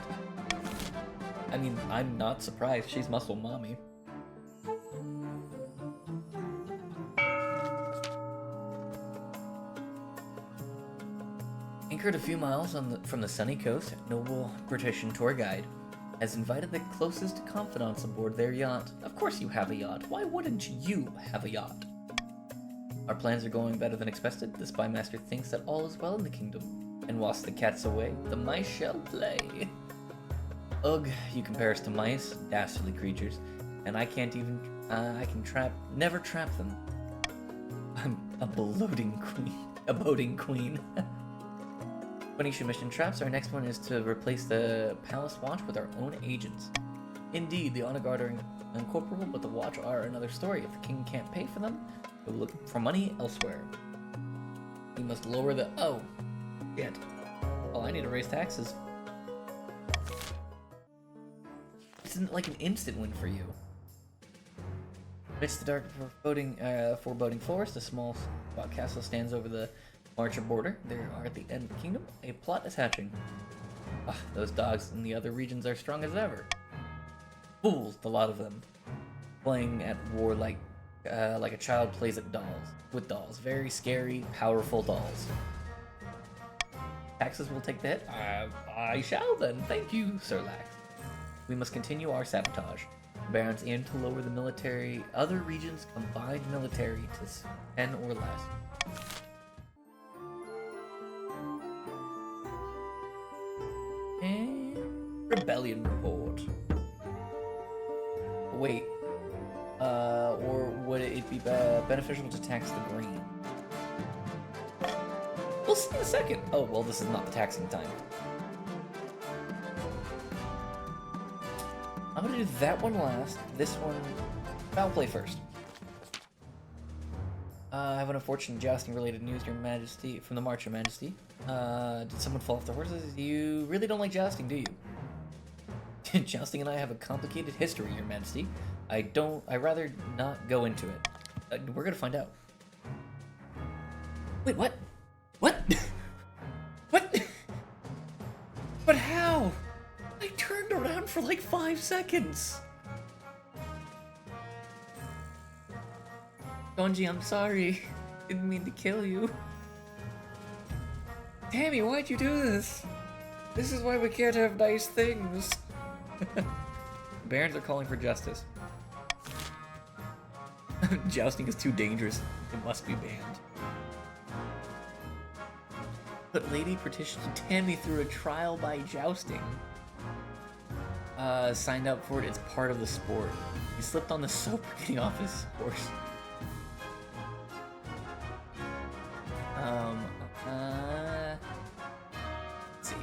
I mean, I'm not surprised. She's muscle mommy. Anchored a few miles from the sunny coast, noble British tour guide has invited the closest confidants aboard their yacht. Of course you have a yacht. Why wouldn't you have a yacht? Our plans are going better than expected. The spy master thinks that all is well in the kingdom. And whilst the cat's away, the mice shall play. Ugh, you compare us to mice, dastardly creatures, and I can't even, never trap them. I'm a boating queen. Phoenician mission traps. Our next one is to replace the palace watch with our own agents. Indeed, the honor guard are incorporeal, but the watch are another story. If the king can't pay for them, we'll look for money elsewhere. We must lower the... Oh, shit. Well, I need to raise taxes. Isn't it like an instant win for you? Amidst the dark foreboding forest, a small castle stands over the Marcher border. There are at the end of the kingdom. A plot is hatching. Ah, those dogs in the other regions are strong as ever. Fools, the lot of them. Playing at war like a child plays at with dolls. Very scary, powerful dolls. Taxes will take the hit. I shall then. Thank you, Sir Lax. We must continue our sabotage. The barons aim to lower the other regions' combined military to 10 or less. And rebellion report. Wait. Or would it be beneficial to tax the grain? We'll see in a second. Oh, well, this is not the taxing time. I'm gonna do that one last. This one, I'll play first. I have an unfortunate jousting-related news, Your Majesty, from the March, Your Majesty. Did someone fall off the horses? You really don't like jousting, do you? Jousting and I have a complicated history, Your Majesty. I'd rather not go into it. We're gonna find out. Wait, what? What? What? But how? I turned around for like 5 seconds. Donji, I'm sorry. Didn't mean to kill you. Tammy, why'd you do this? This is why we can't have nice things. Barons are calling for justice. Jousting is too dangerous. It must be banned. But Lady petitioned Tammy through a trial by jousting. Signed up for it. It's part of the sport. He slipped on the soap getting off his horse. Let's see.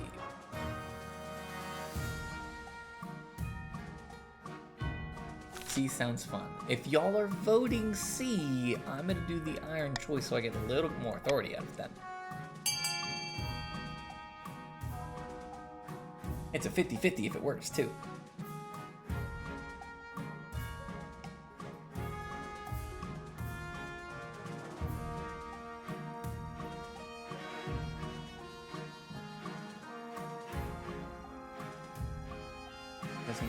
C sounds fun. If y'all are voting C, I'm gonna do the iron choice so I get a little bit more authority out of them. It's a 50-50 if it works too. Guessing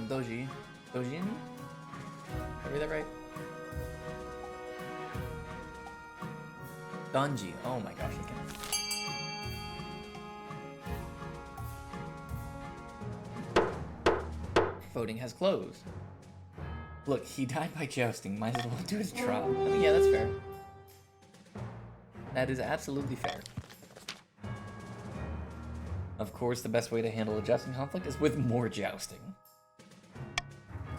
Dojin? Did I read that right? Donji. Oh my gosh, I can't. Voting has closed. Look, he died by jousting. Might as well do his trial. I mean, yeah, that's fair. That is absolutely fair. Of course, the best way to handle a jousting conflict is with more jousting.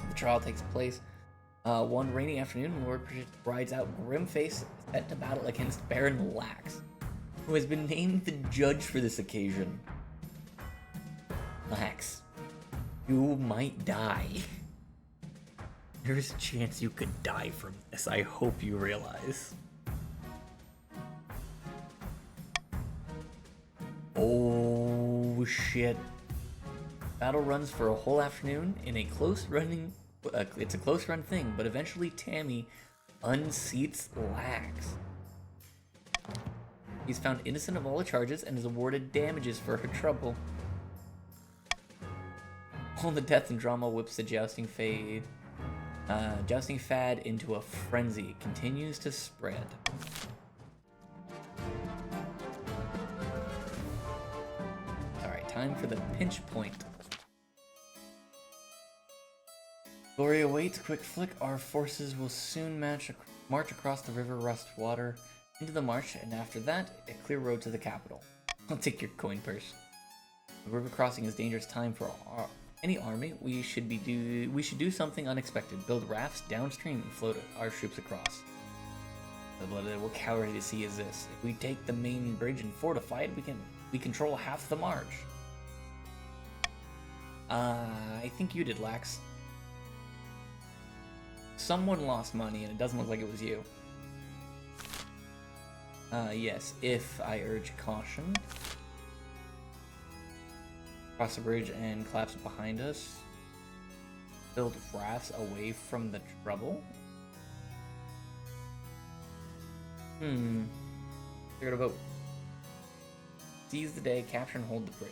The trial takes place one rainy afternoon. Lord rides out grim-faced, set to battle against Baron Lax, who has been named the judge for this occasion. Lax, you might die. There's a chance you could die from this. I hope you realize. Oh shit. Battle runs for a whole afternoon in a it's a close run thing, but eventually Tammy unseats Lax. He's found innocent of all the charges and is awarded damages for her trouble. All the death and drama whips the jousting fad into a frenzy. It continues to spread. Alright, time for the pinch point. Glory awaits, quick flick. Our forces will soon march across the river Rust Water into the marsh, and after that, a clear road to the capital. I'll take your coin purse. The river crossing is dangerous time for any army. We should do something unexpected. Build rafts downstream and float our troops across. What cowardly to see is this? If we take the main bridge and fortify it, we control half the march. I think you did, Lax. Someone lost money, and it doesn't look like it was you. Yes, if I urge caution. Cross the bridge and collapse it behind us. Build rafts away from the trouble. Figured about. Seize the day, capture and hold the bridge.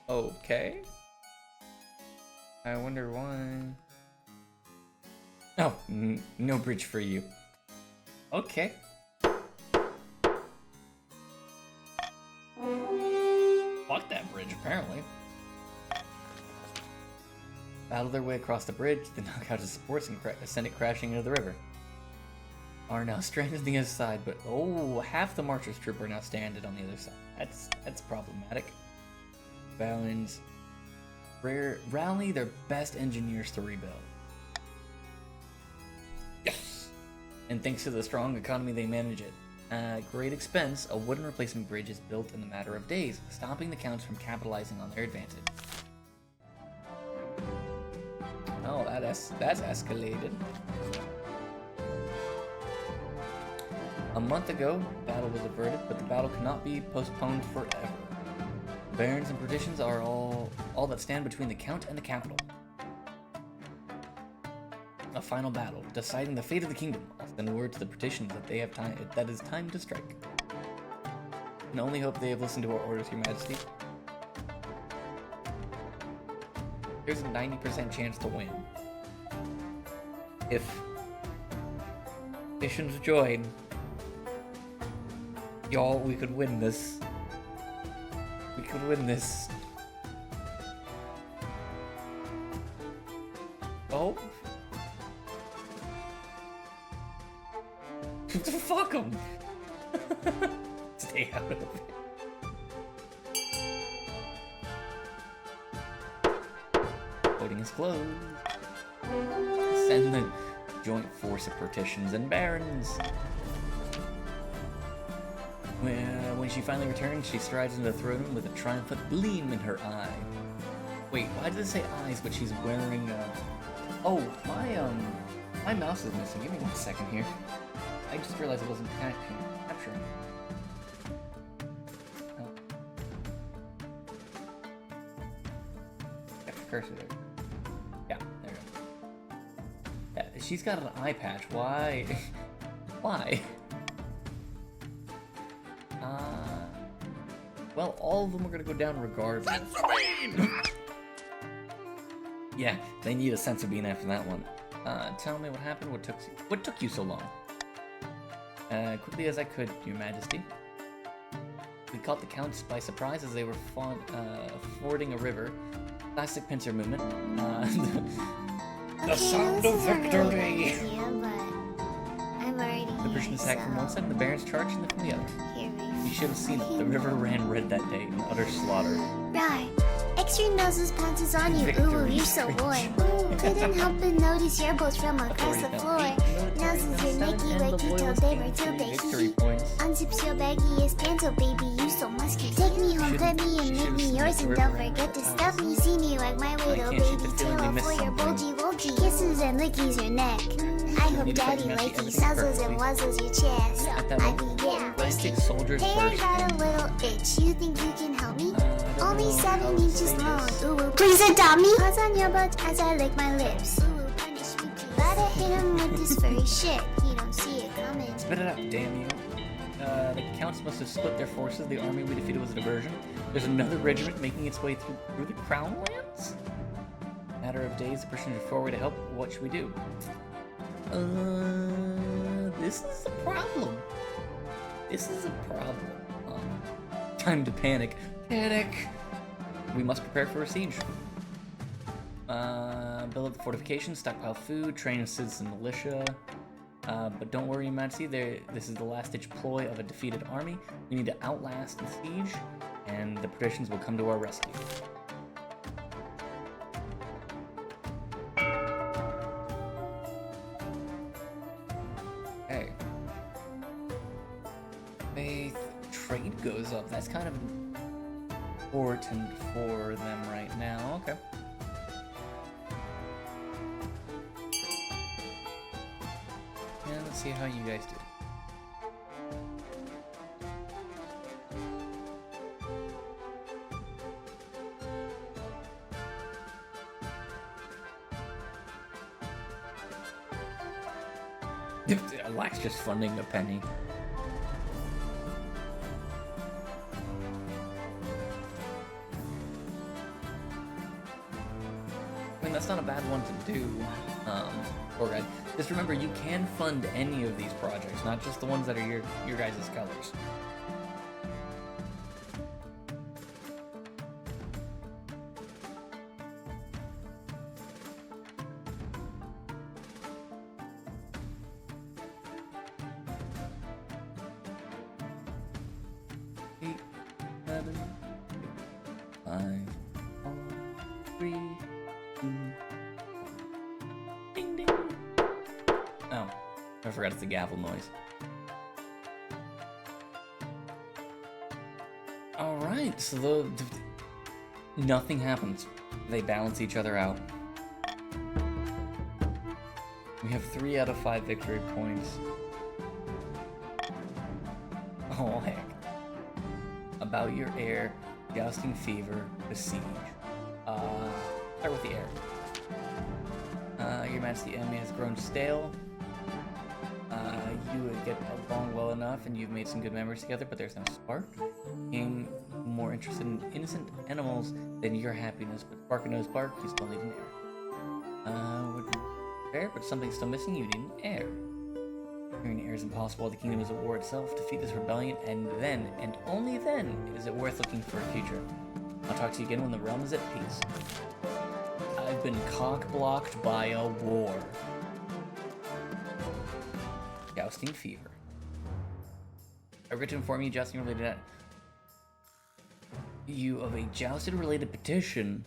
Okay. I wonder why. Oh, no bridge for you. Okay. Fuck that bridge, apparently. Battle their way across the bridge, then knock out his supports and send it crashing into the river. Are now stranded on the other side, but half the marcher's troop are now stranded on the other side. That's problematic. Balance. Rally their best engineers to rebuild. Yes! And thanks to the strong economy, they manage it. At great expense, a wooden replacement bridge is built in a matter of days, stopping the counts from capitalizing on their advantage. Oh, that's escalated. A month ago, battle was averted, but the battle cannot be postponed forever. Barons and partitions are all that stand between the Count and the capital. A final battle, deciding the fate of the kingdom. I'll send word to the partitions that that is time to strike. And only hope they have listened to our orders, Your Majesty. There's a 90% chance to win. If partitions join, y'all, we could win this. We could win this. Oh. Fuck them. Stay out of it. Voting is closed. Send the joint force of partitions and barons. When she finally returns, she strides into the throne room with a triumphant gleam in her eye. Wait, why did it say eyes, but she's wearing Oh, my mouse is missing. Give me 1 second here. I just realized it wasn't capturing. Oh. Got the cursor there. Yeah, there we go. Yeah, she's got an eye patch. Why? Why? Well, all of them are gonna go down regardless. Yeah, they need a sense of being after that one. Tell me what happened. What took you so long? Quickly as I could, Your Majesty. We caught the counts by surprise as they were fording a river. Classic pincer movement. The sound of victory. The Persian attacked from one side, and the barons charged from the other. You should have seen it. The river ran red that day in utter slaughter. Right. Extra noses pounces on you. Ooh, you're so warm. Couldn't help but notice your boats from across the floor. Noses are Nikki, Wakito, Baber, Tilde, hee. Unzips your baggiest pants, oh baby, you so musky. Take me home, pet me, and make me yours, and don't forget to stuff me. See me like my little baby tail for your bulgy wulgy. Kisses and lickies your neck. I hope daddy likey nuzzles and wuzzles your chest. I be getting thirsty. Hey, I got a little itch. You think you can help me? Only 7 inches long. Ooh, please adopt me. Pause on your butt as I lick my lips. Ooh, punish me, please. Gotta hit him with this furry shit. He don't see it coming. Spit it out, damn you. The counts must have split their forces. The army we defeated was a diversion. There's another regiment making its way through the Crown Lands? Matter of days, the person is forward to help. What should we do? This is a problem. This is a problem. Time to panic. Panic! We must prepare for a siege. Build up the fortifications, stockpile food, train a citizen militia. But don't worry, Your Majesty, this is the last-ditch ploy of a defeated army. We need to outlast the siege, and the patricians will come to our rescue. Okay. Faith trade goes up. That's kind of important for them right now. Okay. And let's see how you guys do. Lack's just funding a penny. I mean, that's not a bad one to do, Orgad. Just remember, you can fund any of these projects, not just the ones that are your guys' colors. I forgot it's the gavel noise. Alright, so nothing happens. They balance each other out. We have 3 out of 5 victory points. Oh, heck. About your air, jousting fever, besiege. Start with the air. Your Majesty, enemy has grown stale. You would get along well enough, and you've made some good memories together, but there's no spark. Became more interested in innocent animals than your happiness, but spark or no spark, you still need an heir. Would fair, but something's still missing, you need an heir. Hearing heir is impossible, the kingdom is a war itself. Defeat this rebellion, and then, and only then, is it worth looking for a future. I'll talk to you again when the realm is at peace. I've been cock-blocked by a war. Jousting fever. I regret to inform you, jousting related you of a jousted related petition.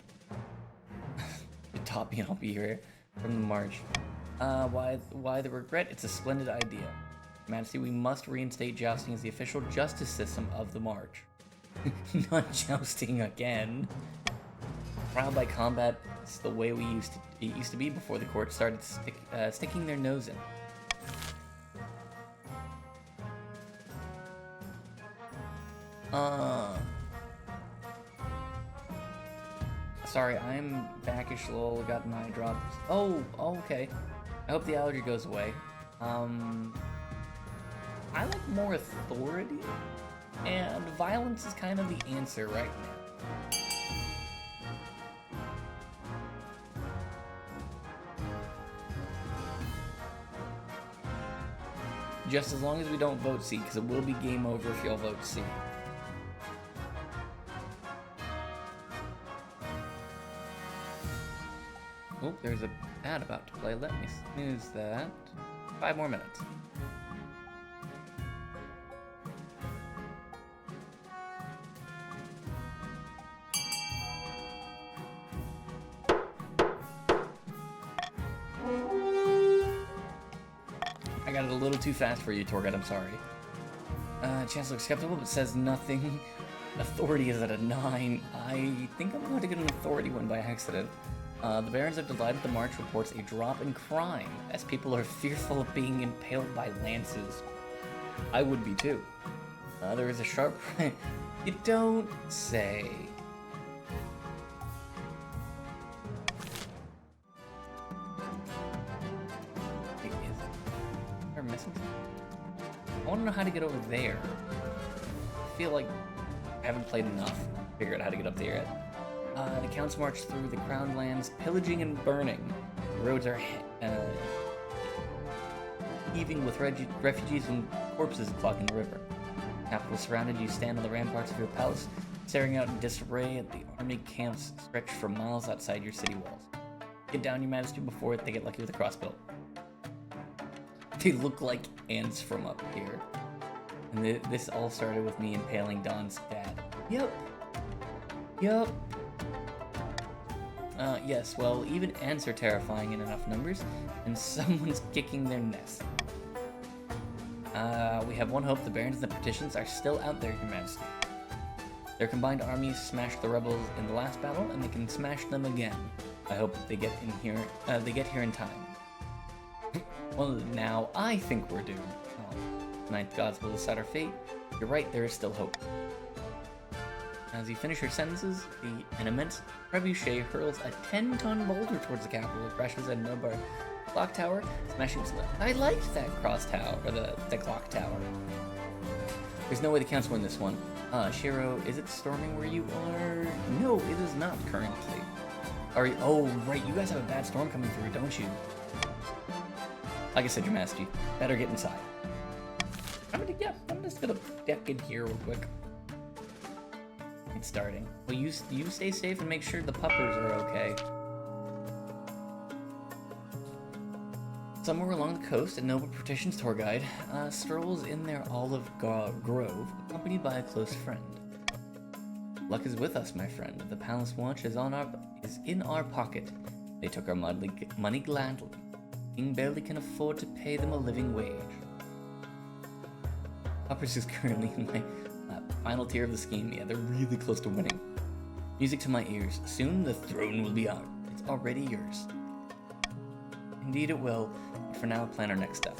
Top me and I'll be here from the march. Why the regret? It's a splendid idea. Majesty, we must reinstate jousting as the official justice system of the march. Not jousting again. Trial by combat is the way it used to be before the court started sticking their nose in. Sorry, I'm backish lol, got my drops. Oh, okay. I hope the allergy goes away. I like more authority, and violence is kind of the answer right now. Just as long as we don't vote C, because it will be game over if y'all vote C. Oh, there's a ad about to play. Let me snooze that. 5 more minutes. I got it a little too fast for you, Torgat, I'm sorry. Chance looks skeptical, but says nothing. Authority is at a 9. I think I'm going to get an authority one by accident. The barons are delighted the march reports a drop in crime, as people are fearful of being impaled by lances. I would be too. There is a sharp... You don't say. castles? I want to know how to get over there. I feel like I haven't played enough to figure out how to get up there yet. The counts march through the crown lands, pillaging and burning. The roads are heaving with refugees and corpses blocking the river. Capital surrounded, you stand on the ramparts of your palace, staring out in disarray at the army camps stretched for miles outside your city walls. Get down, your majesty, before they get lucky with a crossbow. They look like ants from up here. And this all started with me impaling Don's dad. Yep. Yes, well, even ants are terrifying in enough numbers, and someone's kicking their nest. We have one hope: the barons and the patricians are still out there, your majesty. Their combined armies smashed the rebels in the last battle, and they can smash them again. I hope they get here in time. Well, now I think we're doomed. Ninth gods will decide our fate. You're right, there is still hope. As you finish your sentences, an immense trebuchet hurls a 10-ton boulder towards the capital. It crashes at Nobar clock tower, smashing its... I liked that cross tower, or the clock tower. There's no way the counts win this one. Shiro, is it storming where you are? No, it is not currently. Oh, right, you guys have a bad storm coming through, don't you? Like I said, your majesty, better get inside. I'm just gonna deck in here real quick. It's starting. Well, you stay safe and make sure the puppers are okay. Somewhere along the coast, a noble patrician's tour guide strolls in their olive grove, accompanied by a close friend. Luck is with us, my friend. The palace watch is in our pocket. They took our money gladly. King barely can afford to pay them a living wage. Puppers is currently in my final tier of the scheme. Yeah, they're really close to winning. Music to my ears. Soon the throne will be out. It's already yours. Indeed it will. But for now, plan our next step.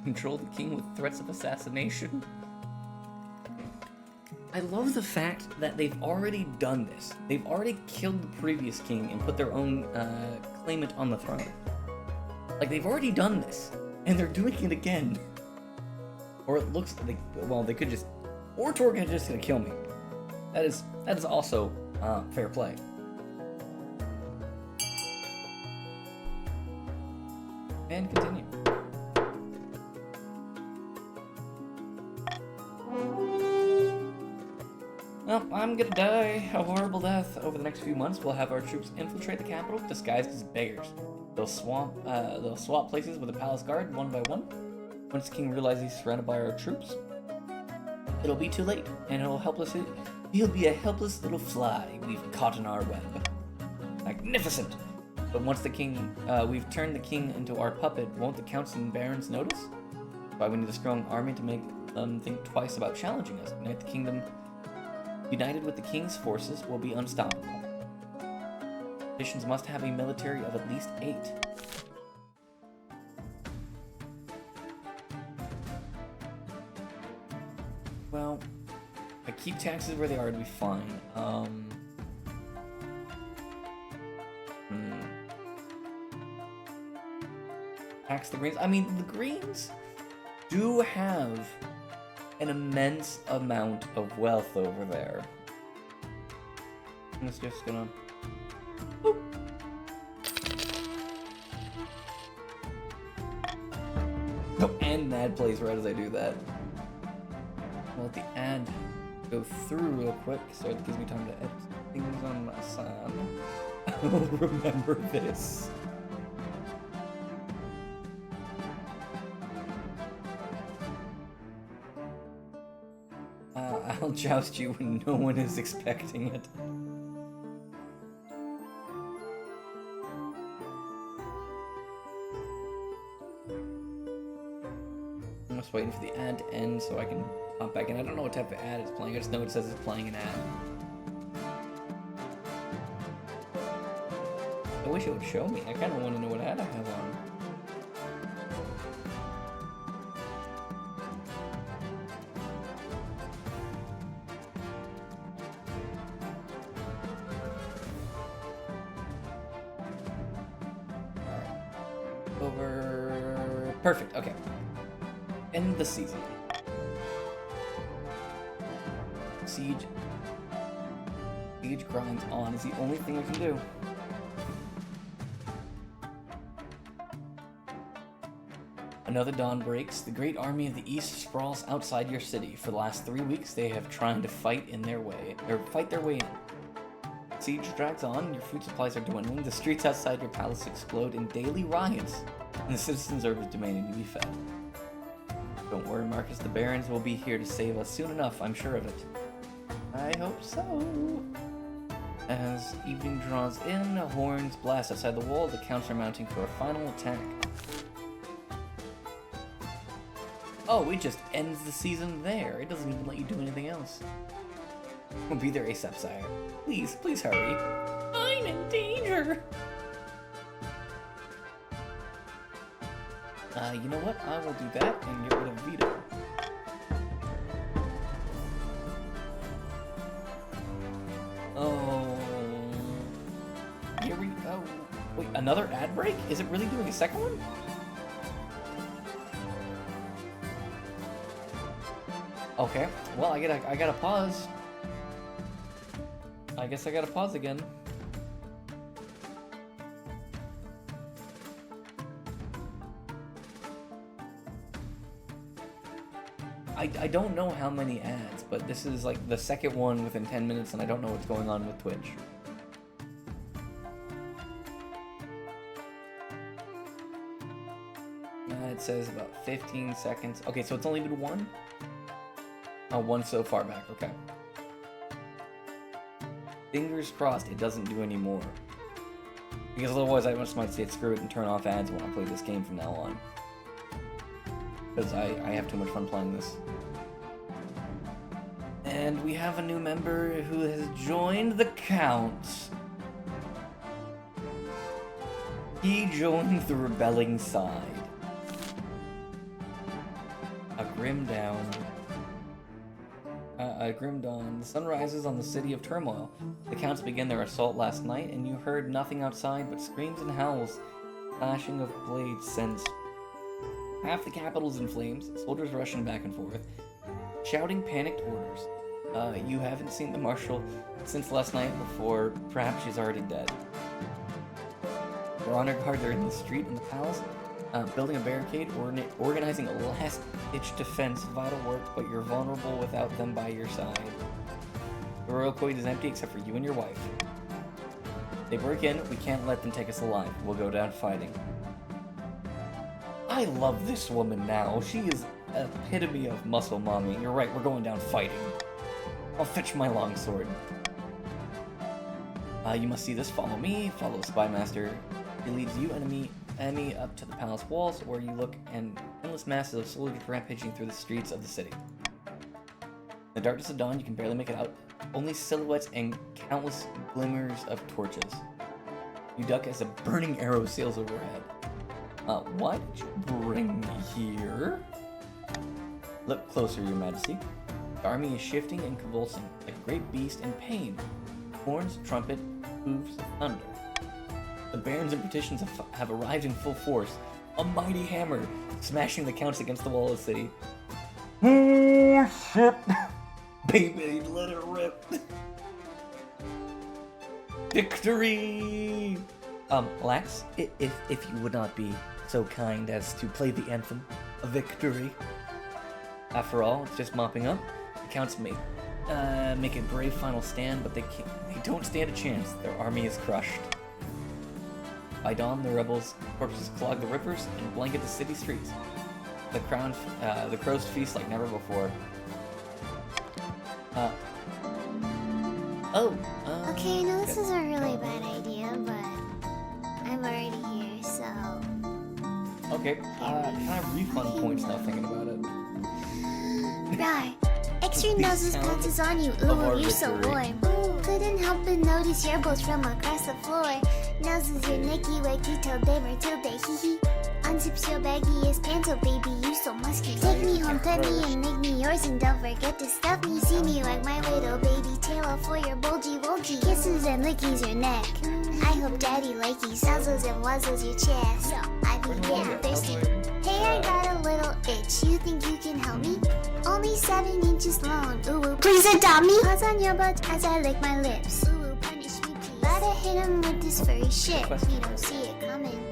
Control the king with threats of assassination. I love the fact that they've already done this. They've already killed the previous king and put their own claimant on the throne. Like, they've already done this, and they're doing it again. Or it looks like, well, they could just, or Torgan is just gonna kill me. That is also fair play. And continue. Well, I'm gonna die a horrible death. Over the next few months, we'll have our troops infiltrate the capital disguised as beggars. They'll swap places with the palace guard one by one. Once the king realizes he's surrounded by our troops, it'll be too late, and he'll be a helpless little fly we've caught in our web. Magnificent! But once we've turned the king into our puppet, won't the counts and barons notice? That's why we need a strong army to make them think twice about challenging us. Unite the kingdom. United with the king's forces, will be unstoppable. Nations must have a military of at least 8. Well, if I keep taxes where they are, it'll be fine. Tax the Greens. I mean, the Greens do have an immense amount of wealth over there. I'm just gonna... Boop. Oh, and the ad plays right as I do that. I'll let the ad go through real quick so it gives me time to edit things on my side. I'll remember this. I'll joust you when no one is expecting it. I'm just waiting for the ad to end so I can pop back in. I don't know what type of ad it's playing, I just know it says it's playing an ad. I wish it would show me. I kind of want to know what ad I have on. over. Perfect, okay. End the season. Siege grinds on is the only thing I can do. Another dawn breaks. The great army of the East sprawls outside your city. For the last 3 weeks, they have tried to fight their way in. Siege drags on, your food supplies are dwindling, the streets outside your palace explode in daily riots, and the citizens are demanding to be fed. Don't worry, Marcus, the barons will be here to save us soon enough, I'm sure of it. I hope so. As evening draws in, horns blast outside the wall, the counts are mounting for a final attack. Oh, it just ends the season there. It doesn't even let you do anything else. We'll be there ASAP, sire. Please, please hurry. I'm in danger! You know what? I will do that and get rid of Vito. Oh... Here we go. Wait, another ad break? Is it really doing a second one? Okay, well, I gotta pause. I guess I gotta pause again. I don't know how many ads, but this is like the second one within 10 minutes and I don't know what's going on with Twitch. It says about 15 seconds. Okay, so it's only been one? Oh, one so far back, okay. Fingers crossed it doesn't do any more. Because otherwise I just might say screw it and turn off ads when I play this game from now on. Because I have too much fun playing this. And we have a new member who has joined the Count. He joined the rebelling side. A grim dawn. The sun rises on the city of turmoil. The Counts began their assault last night, and you heard nothing outside but screams and howls. Clashing of blades sends half the capital's in flames, soldiers rushing back and forth, shouting panicked orders. You haven't seen the Marshal since last night before. Perhaps she's already dead. Your honor guards are in the street in the palace, building a barricade, organizing a last-ditch defense, vital work, but you're vulnerable without them by your side. The royal court is empty except for you and your wife. They break in, we can't let them take us alive. We'll go down fighting. I love this woman now. She is epitome of muscle mommy. You're right, we're going down fighting. I'll fetch my longsword. You must see this. Follow me. Follow Spymaster. He leads you, enemy up to the palace walls, where you look and endless masses of soldiers rampaging through the streets of the city. In the darkness of dawn, you can barely make it out. Only silhouettes and countless glimmers of torches. You duck as a burning arrow sails overhead. Why did you bring me here? Look closer, Your Majesty. The army is shifting and convulsing, like a great beast in pain. Horns, trumpet, hooves, thunder. The barons and patricians have arrived in full force. A mighty hammer, smashing the Counts against the wall of the city. Oh, shit. Baby, let it rip. Victory! Lax, if you would not be so kind as to play the anthem of victory. After all, it's just mopping up. The Counts make a brave final stand, but they don't stand a chance. Their army is crushed. By dawn, the rebels' corpses clog the rivers and blanket the city streets. The crows feast like never before. Okay, I know this is a really bad idea, but I'm already here, so... Okay, can I have refund points now thinking about it? Right. Extreme noses pounces on you, ooh, you're so warm. Couldn't help but notice your bones from across the floor. Noses your Nicky Wakito, babe, Matilda, hee hee. Unzips your baggiest pants, oh baby, you so musky. Take me home, pet me, and make me yours, and don't forget to stuff me. See me like my little baby tail for your bulgy wulgy. Kisses and lickies your neck. I hope daddy likey nuzzles and wuzzles your chest. I've been getting thirsty. Hey, I got a little itch. You think you can help me? Only 7 inches long. Ooh, please adopt me. Paws on your butt as I lick my lips. Ooh, punish me, please. Gotta hit him with this furry shit. You don't see it coming.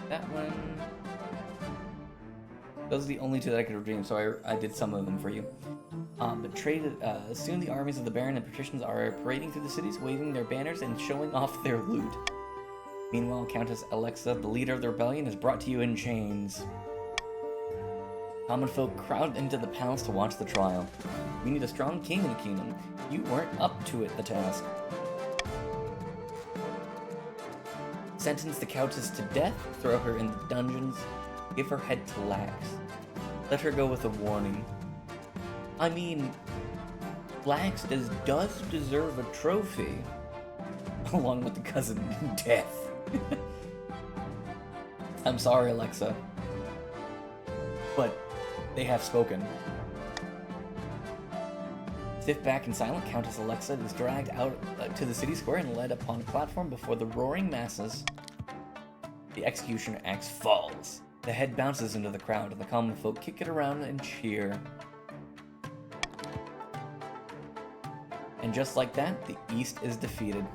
That one. Those are the only 2 that I could redeem, so I did some of them for you. But traded. Soon the armies of the Baron and patricians are parading through the cities, waving their banners and showing off their loot. Meanwhile, Countess Alexa, the leader of the rebellion, is brought to you in chains. Common folk crowd into the palace to watch the trial. We need a strong king in the kingdom. You weren't up to it, the task. Sentence the countess to death, throw her in the dungeons, give her head to Lax. Let her go with a warning. I mean, Lax does deserve a trophy, along with the cousin death. I'm sorry, Alexa, but they have spoken. Stiff back and silent, Countess Alexa is dragged out to the city square and led upon a platform before the roaring masses. The executioner axe falls. The head bounces into the crowd, and the common folk kick it around and cheer. And just like that, the East is defeated.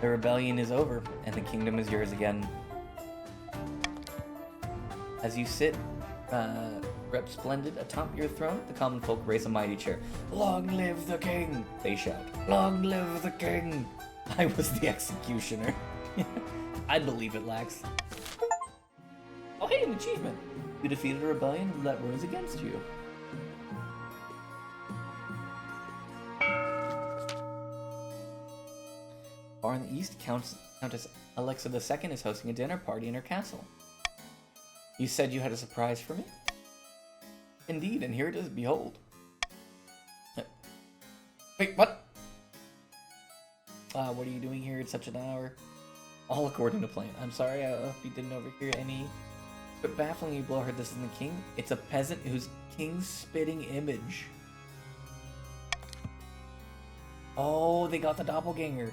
The rebellion is over, and the kingdom is yours again. As you sit, resplendent atop your throne, the common folk raise a mighty cheer. Long live the king! They shout. Long live the king! I was the executioner. I believe it, Lax. Oh hey, an achievement! You defeated a rebellion that rose against you. Far in the east, Countess Alexa II is hosting a dinner party in her castle. You said you had a surprise for me? Indeed, and here it is, behold. Wait, what? What are you doing here at such an hour? All according to plan. I'm sorry, I hope you didn't overhear any... But baffling you blow heard this isn't the king. It's a peasant who's king's spitting image. Oh, they got the doppelganger.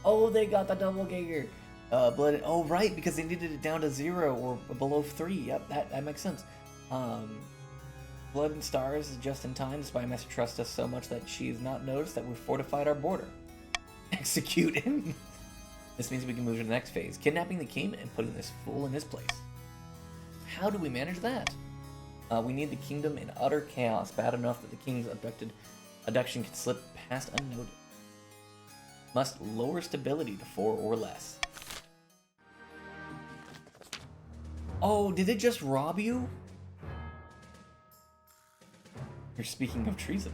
Oh, they got the doppelganger. Blood. Oh, right, because they needed it down to 0 or below 3. Yep, that makes sense. Blood and Stars is just in time. The spy master trusts us so much that she has not noticed that we've fortified our border. Execute him. This means we can move to the next phase, kidnapping the king and putting this fool in his place. How do we manage that? We need the kingdom in utter chaos, bad enough that the king's abduction can slip past unnoticed. Must lower stability to 4 or less. Oh, did it just rob you? You're speaking of treason.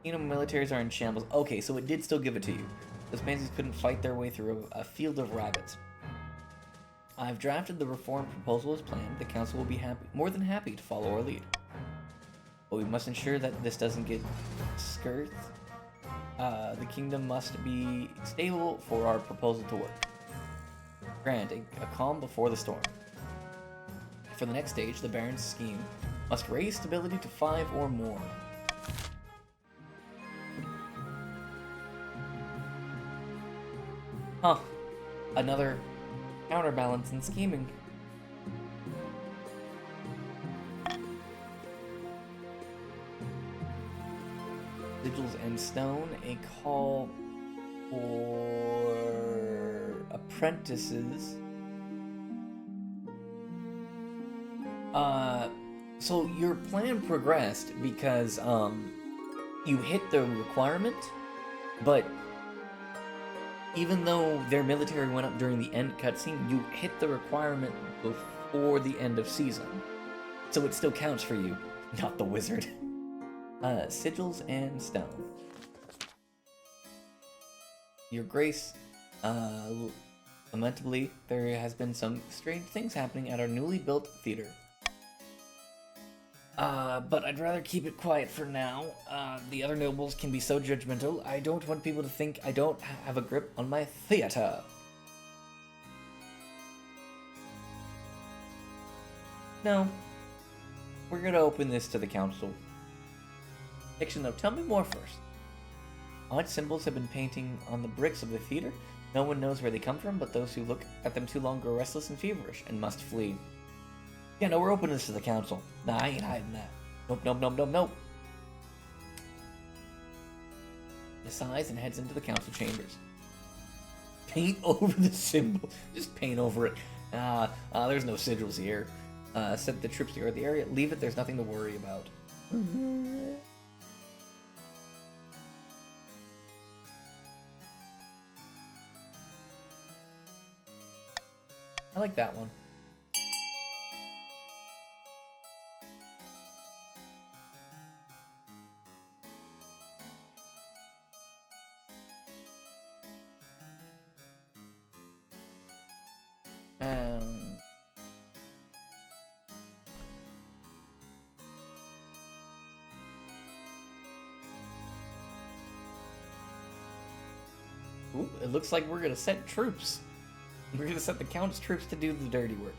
Kingdom militaries are in shambles. Okay, so it did still give it to you. Those pansies couldn't fight their way through a field of rabbits. I've drafted the reform proposal as planned. The council will be more than happy to follow our lead. But we must ensure that this doesn't get skirted. The kingdom must be stable for our proposal to work. Grant, a calm before the storm. For the next stage, the Baron's scheme must raise stability to 5 or more. Huh. Another counterbalance in scheming. Sigils and stone, a call for apprentices. So your plan progressed because you hit the requirement, but even though their military went up during the end cutscene, you hit the requirement before the end of season. So it still counts for you, not the wizard. Sigils and stone. Your Grace, lamentably, there has been some strange things happening at our newly built theater. But I'd rather keep it quiet for now. The other nobles can be so judgmental. I don't want people to think I don't have a grip on my theater. No. We're gonna open this to the council. Fiction though, tell me more first. Odd symbols have been painting on the bricks of the theater. No one knows where they come from, but those who look at them too long grow restless and feverish and must flee. Yeah, no, we're opening this to the council. Nah, I ain't hiding that. Nope, nope, nope, nope, nope. He sighs and heads into the council chambers. Paint over the symbol. Just paint over it. There's no sigils here. Set the troops to guard the area. Leave it, there's nothing to worry about. I like that one. Ooh, it looks like we're gonna set troops. We're gonna set the Count's troops to do the dirty work.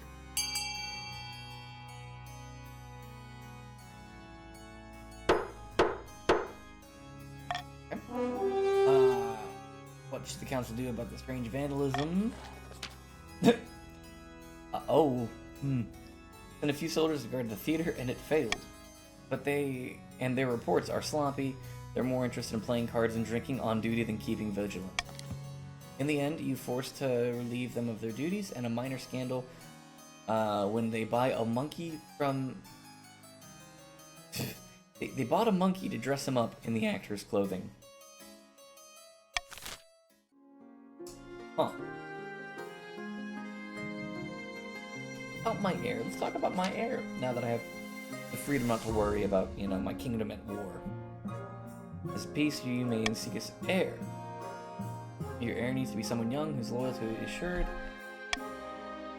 Okay. What should the council do about the strange vandalism? Sent a few soldiers to guard the theater, and it failed. But their reports are sloppy. They're more interested in playing cards and drinking on duty than keeping vigilant. In the end, you forced to relieve them of their duties, and a minor scandal when they buy a monkey from... they bought a monkey to dress him up in the actor's clothing. Huh. About my heir. Let's talk about my heir, now that I have the freedom not to worry about, you know, my kingdom at war. As peace, you may seek his heir. Your heir needs to be someone young whose loyalty is assured.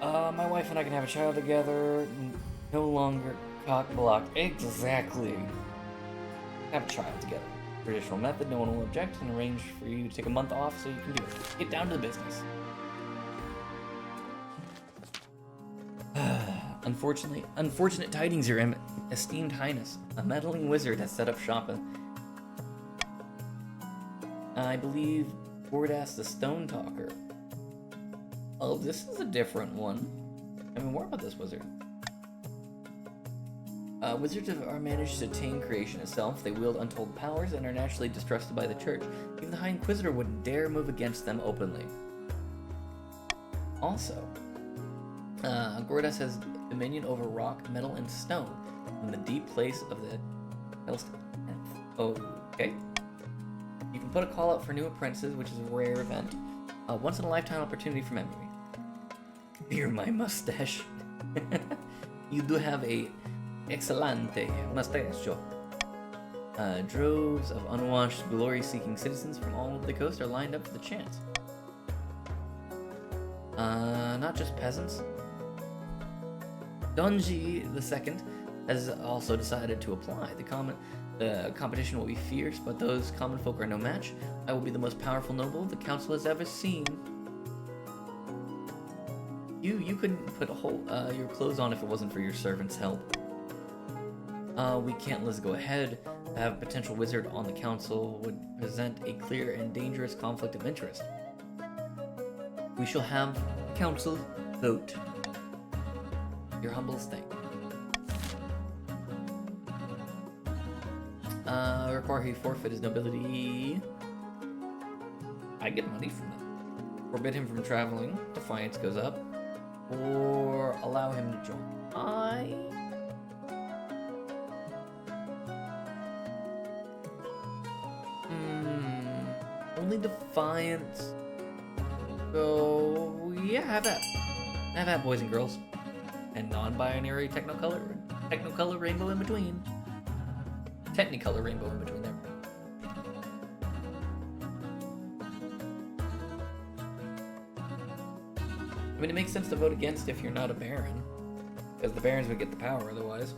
My wife and I can have a child together. No longer cock-blocked. Exactly. Have a child together. Traditional method, no one will object, and arrange for you to take a month off so you can do it. Get down to the business. Unfortunate tidings, your esteemed highness. A meddling wizard has set up shop. I believe Gordas the Stone Talker. Oh, this is a different one. I mean, more about this wizard. Wizards are managed to tame creation itself. They wield untold powers and are naturally distrusted by the church. Even the High Inquisitor wouldn't dare move against them openly. Also, Gordas has dominion over rock, metal, and stone in the deep place of the Okay. You can put a call out for new apprentices, which is a rare event. Once in a lifetime opportunity for memory. Beer my mustache. You do have a excelente mustache. Droves of unwashed, glory-seeking citizens from all over the coast are lined up for the chance. Not just peasants. Donji II has also decided to apply. The competition will be fierce, but those common folk are no match. I will be the most powerful noble the council has ever seen. You couldn't put your clothes on if it wasn't for your servant's help. We can't let this go ahead. To have a potential wizard on the council would present a clear and dangerous conflict of interest. We shall have the council vote. Your humblest thing. Require he forfeit his nobility. I get money from that. Forbid him from traveling. Defiance goes up. Or allow him to join. Only defiance. So yeah, have that. Have that, boys and girls. And non-binary technicolor rainbow in between. Technicolor rainbow in between there. I mean, it makes sense to vote against if you're not a baron, because the barons would get the power otherwise.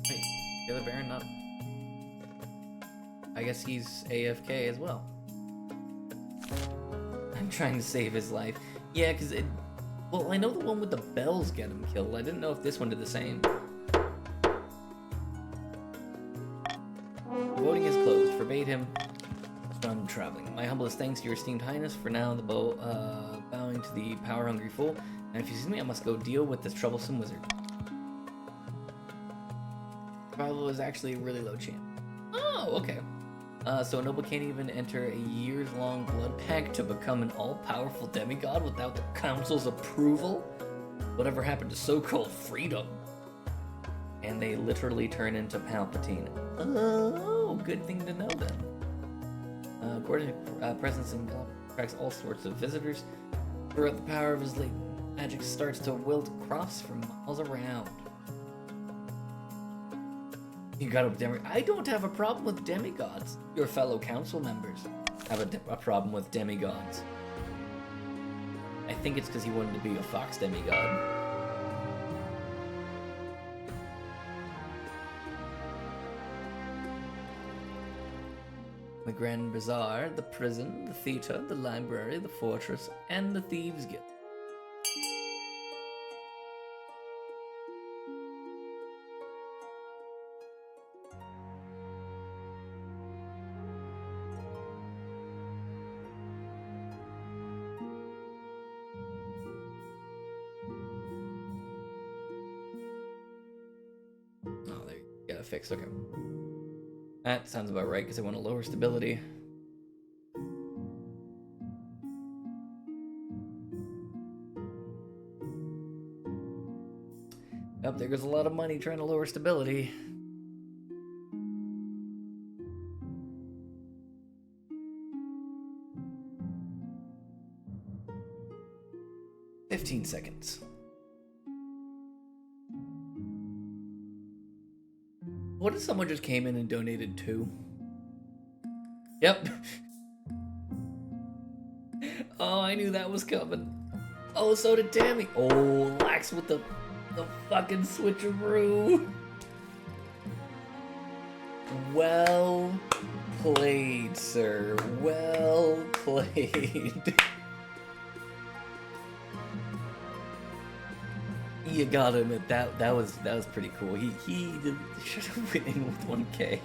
Wait, the other baron not? I guess he's AFK as well. trying to save his life. Yeah, because it... Well, I know the one with the bells get him killed. I didn't know if this one did the same. Voting is closed. Forbade him from traveling. My humblest thanks to your esteemed highness. For now, the bowing to the power-hungry fool. And if you see me, I must go deal with this troublesome wizard. Survival is actually a really low chance. Oh, okay. So a noble can't even enter a years-long blood pact to become an all-powerful demigod without the council's approval? Whatever happened to so-called freedom? And they literally turn into Palpatine. Oh, good thing to know then. Gordon's presence attracts all sorts of visitors. Throughout the power of his latent magic starts to wilt crops from miles around. You got a I don't have a problem with demigods. Your fellow council members have a problem with demigods. I think it's because he wanted to be a fox demigod. The Grand Bazaar, the prison, the theater, the library, the fortress, and the Thieves' Guild. Oh, there you got it fixed. Okay. That sounds about right, because I want to lower stability. Oh, there goes a lot of money trying to lower stability. "15 seconds. What if someone just came in and donated 2? Yep. Oh, I knew that was coming. Oh, so did Tammy. Oh, Lax with the fucking switcheroo. Well played, sir. Well played. You gotta admit that was pretty cool. He should have went in with 1K.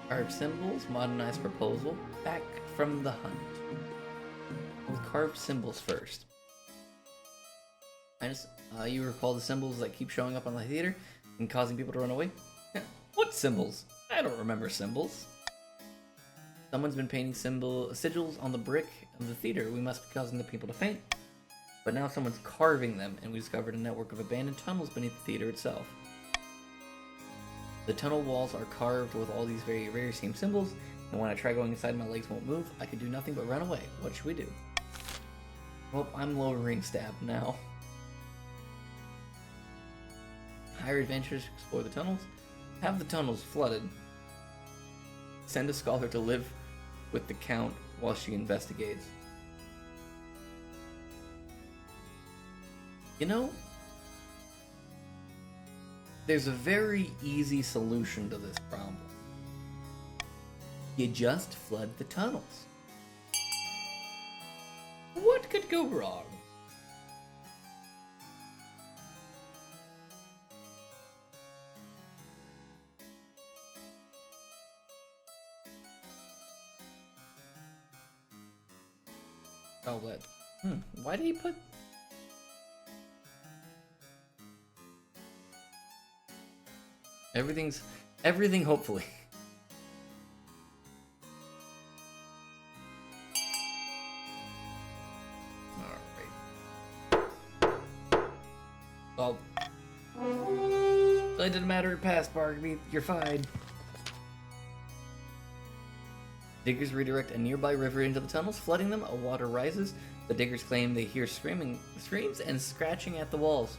Carved symbols, modernized proposal, back from the hunt. We'll carve symbols first. You recall the symbols that keep showing up on the theater and causing people to run away? What symbols? I don't remember symbols. Someone's been painting sigils on the brick of the theater. We must be causing the people to faint. But now someone's carving them, and we discovered a network of abandoned tunnels beneath the theater itself. The tunnel walls are carved with all these very same symbols, and when I try going inside, my legs won't move. I can do nothing but run away. What should we do? Well, I'm lowering stab now. Hire adventurers to explore the tunnels. Have the tunnels flooded. Send a scholar to live with the Count while she investigates. You know, there's a very easy solution to this problem. You just flood the tunnels. What could go wrong? Oh, what? Why did he put... Everything hopefully. Alright. Well, it didn't matter, it passed, Barnaby. You're fine. Diggers redirect a nearby river into the tunnels, flooding them. Water rises. The diggers claim they hear screams and scratching at the walls.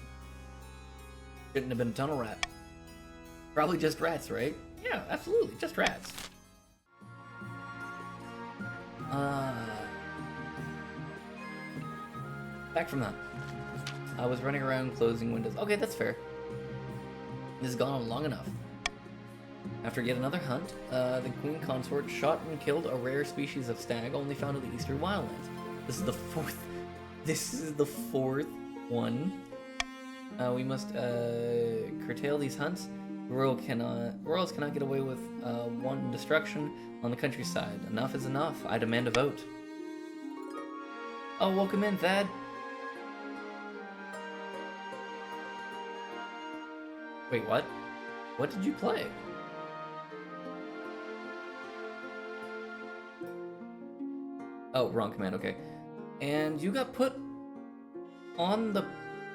Shouldn't have been a tunnel rat. Probably just rats, right? Yeah, absolutely, just rats. Back from that. I was running around closing windows. Okay, that's fair. This has gone on long enough. After yet another hunt, the queen consort shot and killed a rare species of stag only found in the eastern wildlands. This is the fourth. This is the fourth one. We must curtail these hunts. Royals cannot get away with wanton destruction on the countryside. Enough is enough. I demand a vote. Oh, welcome in, Thad. Wait, what? What did you play? Oh, wrong command, okay. And you got put on the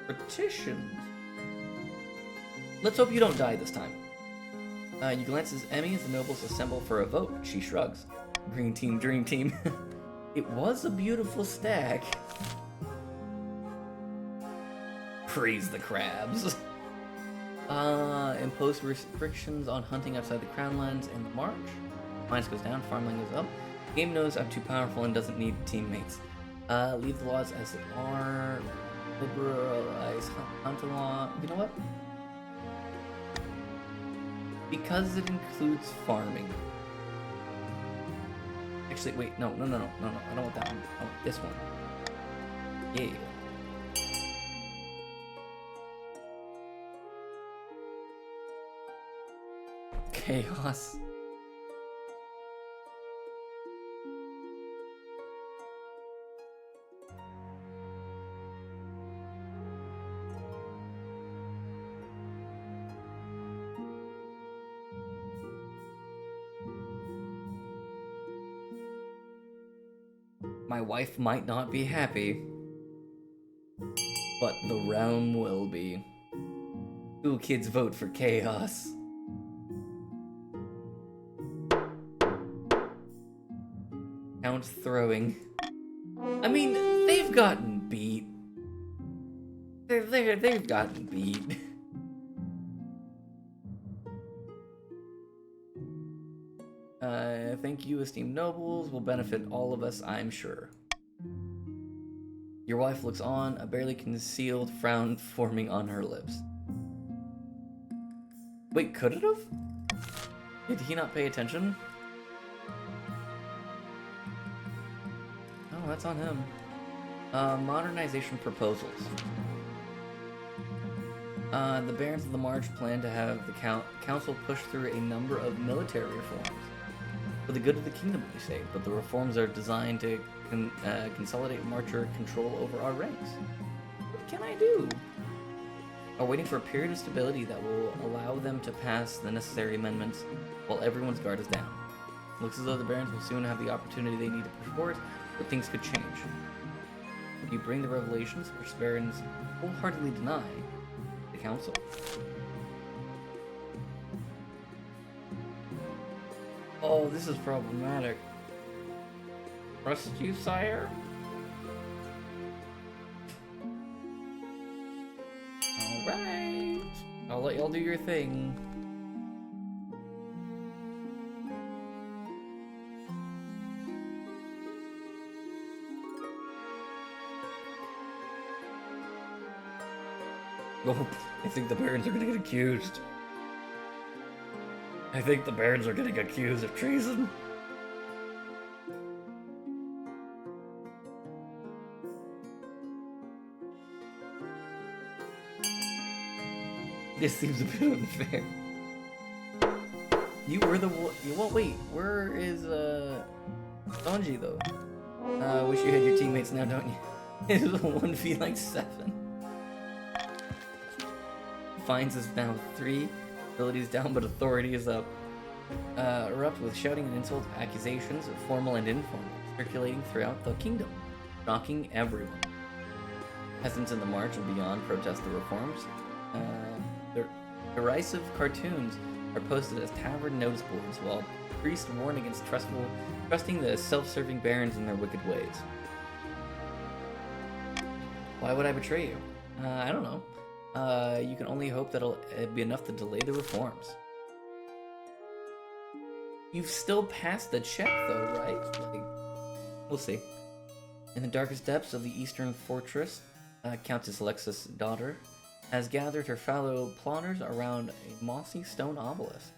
petitions. Let's hope you don't die this time. You glance as Emmy as the nobles assemble for a vote. She shrugs. Green team, dream team. It was a beautiful stag. Praise the crabs. Impose restrictions on hunting outside the Crown Lands in the March. Mines goes down, farmland goes up. Game knows I'm too powerful and doesn't need teammates. Leave the laws as they are. Liberalize hunting law. You know what? Because it includes farming. Actually, wait, no. I don't want that one. I want this one. Yeah. Chaos. My wife might not be happy, but the realm will be. Cool kids vote for chaos. Count throwing. I mean, they've gotten beat. They've gotten beat. Thank you, esteemed nobles. Will benefit all of us, I'm sure. Your wife looks on, a barely concealed frown forming on her lips. Wait, could it have? Did he not pay attention? Oh, that's on him. Modernization proposals. The Barons of the March plan to have the council push through a number of military reforms. For the good of the kingdom, we say, but the reforms are designed to consolidate Marcher control over our ranks. What can I do? Are waiting for a period of stability that will allow them to pass the necessary amendments while everyone's guard is down. Looks as though the Barons will soon have the opportunity they need to push forward, but things could change. If you bring the revelations, which the Barons wholeheartedly deny, the council. Oh, this is problematic. Trust you, sire? Alright. I'll let y'all do your thing. Oh, I think the Barons are gonna get accused. I think the Barons are getting accused of treason. This seems a bit unfair. You were the one. Well, wait. Where is Sanji though? Wish you had your teammates now, don't you? It was 1v like 7. Fines is now 3. Abilities down, but authority is up. Erupt with shouting and insult accusations, formal and informal, circulating throughout the kingdom, shocking everyone. Peasants in the march and beyond protest the reforms. Derisive cartoons are posted as tavern notice boards, while priests warn against trusting the self-serving barons in their wicked ways. Why would I betray you? I don't know. You can only hope that it'll be enough to delay the reforms. You've still passed the check, though, right? Like, we'll see. In the darkest depths of the eastern fortress, Countess Alexis' daughter has gathered her fellow plotters around a mossy stone obelisk.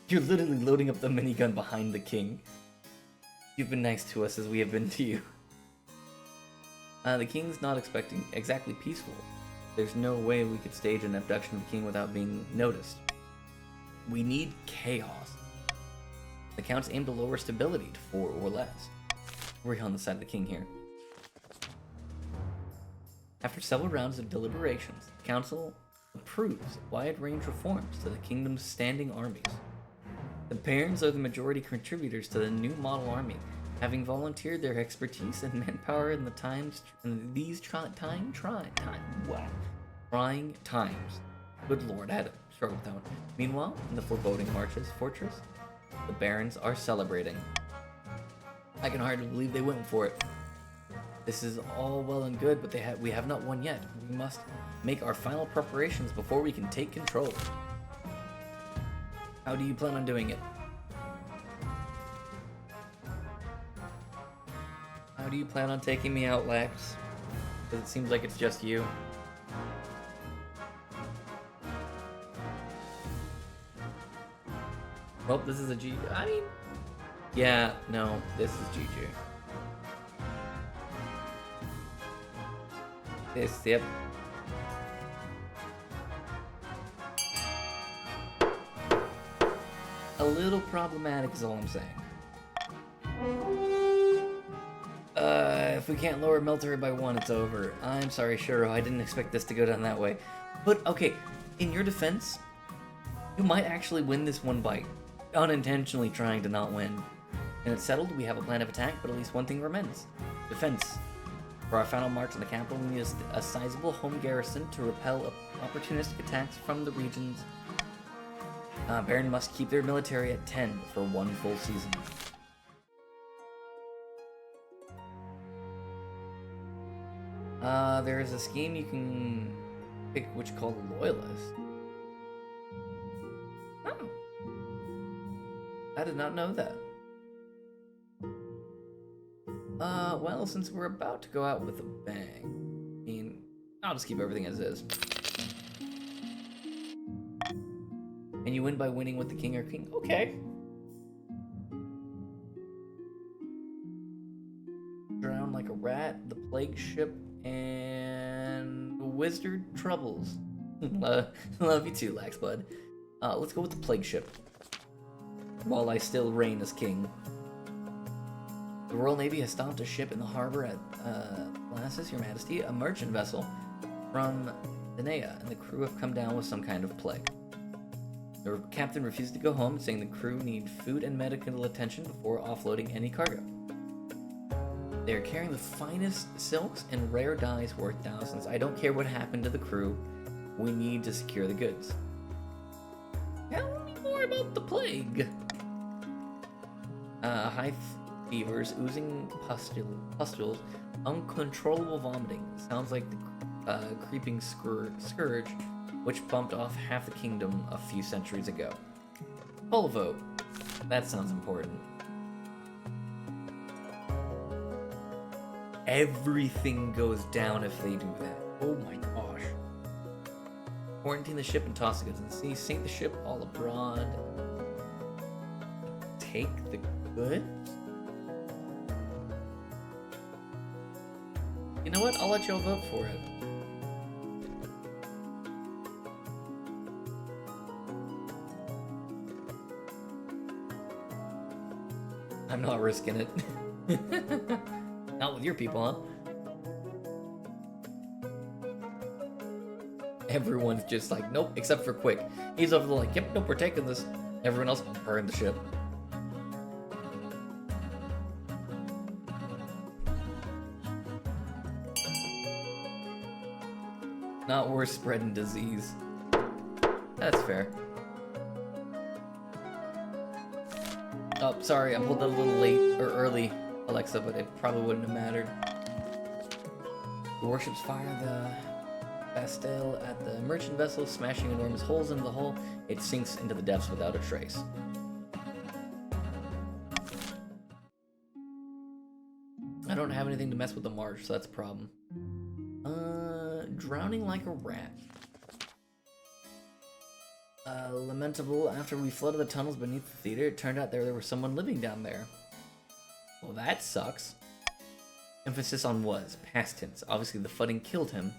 You're literally loading up the minigun behind the king. You've been nice to us as we have been to you. The king's not exactly peaceful. There's no way we could stage an abduction of the king without being noticed. We need chaos. The counts aim to lower stability to 4 or less. We're on the side of the king here. After several rounds of deliberations, the council approves wide-range reforms to the kingdom's standing armies. The Barons are the majority contributors to the new model army, having volunteered their expertise and manpower in these trying times. Good lord, I had to struggle with that one. Meanwhile, in the foreboding Marches fortress, the Barons are celebrating. I can hardly believe they went for it. This is all well and good, but we have not won yet. We must make our final preparations before we can take control. How do you plan on doing it? How do you plan on taking me out, Lex? Because it seems like it's just you. Well, this is a G. I mean, yeah, no, this is GG. Yep. A little problematic is all I'm saying. If we can't lower Melter by 1, it's over. I'm sorry, Shuro, I didn't expect this to go down that way. But, okay, in your defense, you might actually win this one by unintentionally trying to not win. And it's settled, we have a plan of attack, but at least one thing remains. Defense. For our final march on the capital, we need a sizable home garrison to repel opportunistic attacks from the regions. Baron must keep their military at 10 for 1 full season. There is a scheme you can pick which called Loyalist. Oh. I did not know that. Well, since we're about to go out with a bang, I mean, I'll just keep everything as is. And you win by winning with the king or queen. Okay. Drown like a rat, the plague ship, and wizard troubles. Love you too, Laxblood. Let's go with the plague ship. While I still reign as king. The Royal Navy has stopped a ship in the harbor at Lassus, Your Majesty, a merchant vessel from Denea, and the crew have come down with some kind of plague. The captain refused to go home, saying the crew need food and medical attention before offloading any cargo. They are carrying the finest silks and rare dyes worth thousands. I don't care what happened to the crew. We need to secure the goods. Tell me more about the plague. High fevers, oozing pustules, uncontrollable vomiting. Sounds like the creeping scourge, which bumped off half the kingdom a few centuries ago. Poll vote. That sounds important. Everything goes down if they do that. Oh my gosh. Quarantine the ship and toss the goods in the sea. Sink the ship all abroad. Take the goods? You know what? I'll let y'all vote for it. I'm not risking it. Not with your people, huh? Everyone's just like, nope, except for Quick. He's over there like, yep, nope, we're taking this. Everyone else burned the ship. Not worth spreading disease. That's fair. Oh, sorry, I pulled that a little late or early, Alexa, but it probably wouldn't have mattered. The warships fire the Bastille at the merchant vessel, smashing enormous holes into the hull. It sinks into the depths without a trace. I don't have anything to mess with the march, so that's a problem. Drowning like a rat. Lamentable. After we flooded the tunnels beneath the theater, it turned out there was someone living down there. Well, that sucks. Emphasis on was, past tense. Obviously the flooding killed him.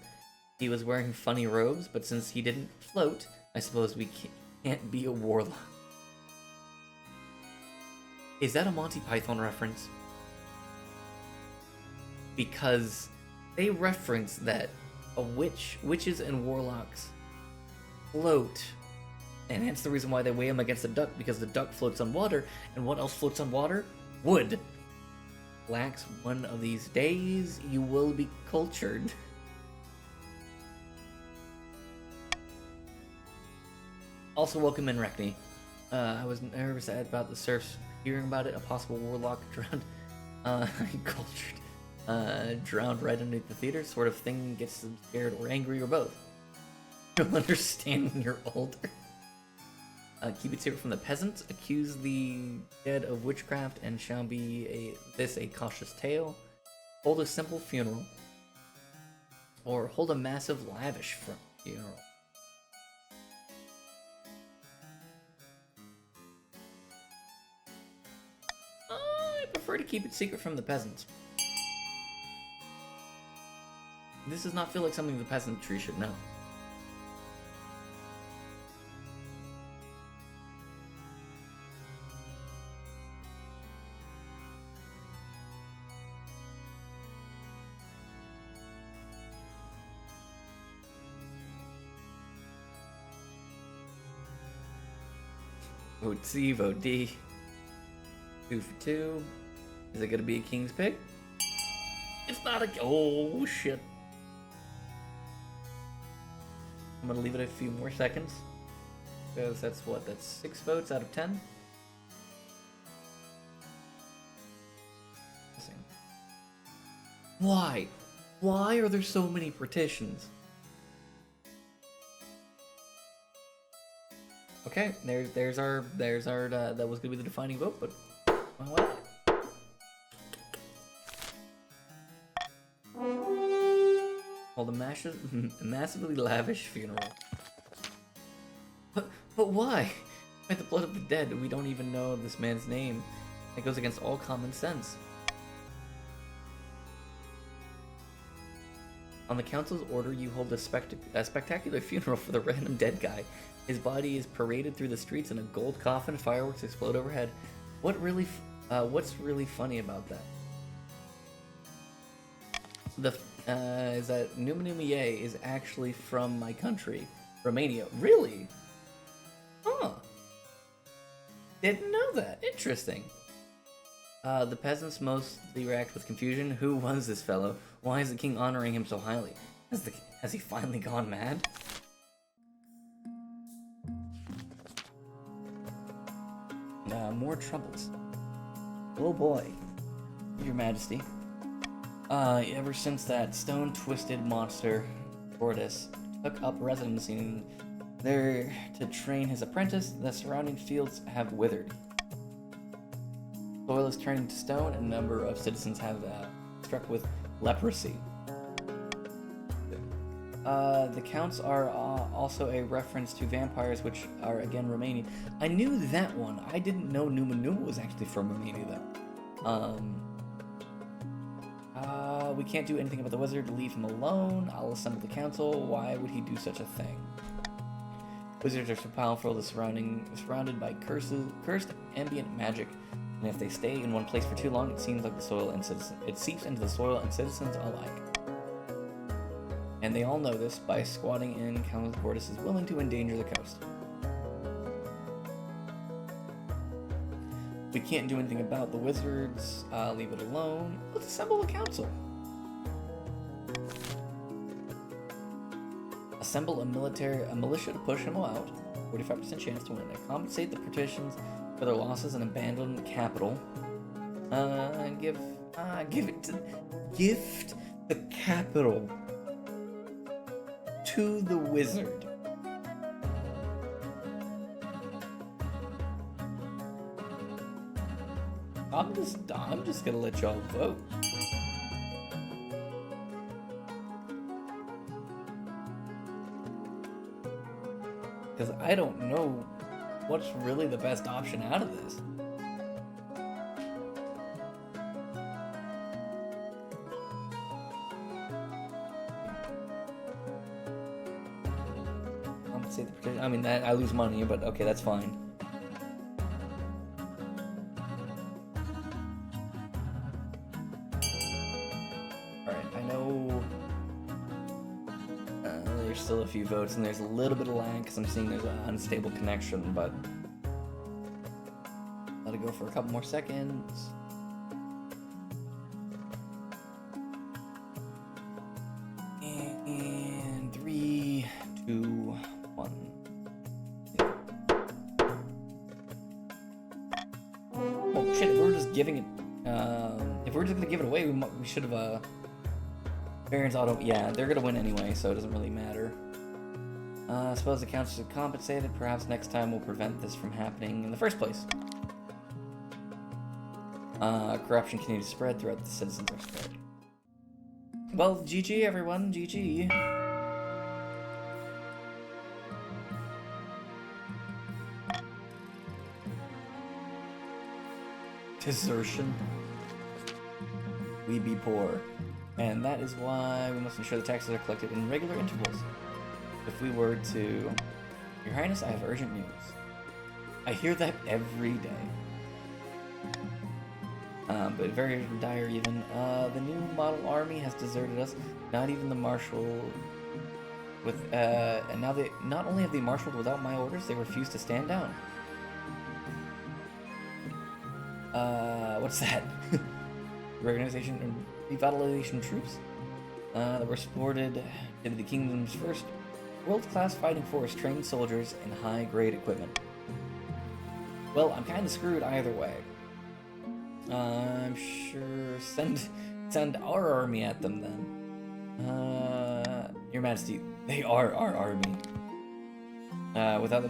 He was wearing funny robes, but since he didn't float, I suppose we can't be a warlock. Is that a Monty Python reference? Because they reference that witches and warlocks float, and hence the reason why they weigh him against the duck, because the duck floats on water, and what else floats on water? Wood. Relax, one of these days you will be cultured. Also, welcome in, Rekni. I was nervous about the serfs hearing about it. A possible warlock drowned, cultured, drowned right underneath the theater. Sort of thing gets them scared or angry or both. You'll understand when you're older. Keep it secret from the peasants. Accuse the dead of witchcraft and shall be a cautious tale. Hold a simple funeral. Or hold a massive, lavish funeral. I prefer to keep it secret from the peasants. This does not feel like something the peasantry should know. Vote C, vote D. 2 for 2. Is it gonna be a king's pick? It's not a. Oh shit. I'm gonna leave it a few more seconds. Because that's what? That's 6 votes out of 10? Why? Why are there so many petitions? Okay, there's our that was gonna be the defining vote, but well, hold a massively lavish funeral. But why? By the blood of the dead, we don't even know this man's name. It goes against all common sense. On the council's order, you hold a spectacular funeral for the random dead guy. His body is paraded through the streets in a gold coffin. Fireworks explode overhead. What's really funny about that? Is that Numanumiye is actually from my country, Romania. Really? Huh. Didn't know that. Interesting. The peasants mostly react with confusion. Who was this fellow? Why is the king honoring him so highly? Has he finally gone mad? More troubles. Oh boy. Your Majesty. Ever since that stone-twisted monster, Tortoise, took up residency there to train his apprentice, the surrounding fields have withered. Soil is turning to stone, and a number of citizens have struck with leprosy. The counts are also a reference to vampires, which are again Romanian. I knew that one. I didn't know Numa Numa was actually from Romania, though. We can't do anything about the wizard. Leave him alone. I'll assemble the council. Why would he do such a thing? Wizards are so powerful, surrounded by cursed ambient magic. And if they stay in one place for too long, it seeps into the soil and citizens alike. And they all know this. By squatting in, Count Tortoise is willing to endanger the coast. We can't do anything about the wizards. Leave it alone. Let's assemble a council. Assemble a militia to push him out. 45% chance to win. Compensate the petitions for their losses and abandon the capital. Gift the capital to the wizard. I'm just gonna let y'all vote. because I don't know what's really the best option out of this. Compensate the protection. I mean, that I lose money, but okay, that's fine. Still a few votes, and there's a little bit of lag because I'm seeing there's an unstable connection, but let it go for a couple more seconds. And 3, 2, 1. Oh shit! If we were just giving it, if we were just gonna give it away, we should have. Baron's auto, yeah, they're gonna win anyway, so it doesn't really matter. I suppose the council is compensated. Perhaps next time we'll prevent this from happening in the first place. Corruption continues to spread throughout the citizens are spread. Well, GG everyone, GG. Desertion. We be poor. And that is why we must ensure the taxes are collected in regular intervals. If we were to... Your Highness, I have urgent news. I hear that every day. But very dire even. The new model army has deserted us. Not even the marshal... And now they... Not only have they marshaled without my orders, they refuse to stand down. What's that? Reorganization and revitalization troops that were exported into the kingdom's first world-class fighting force, trained soldiers and high-grade equipment. Well, I'm kind of screwed either way. I'm sure send our army at them then. Your Majesty, they are our army. Without the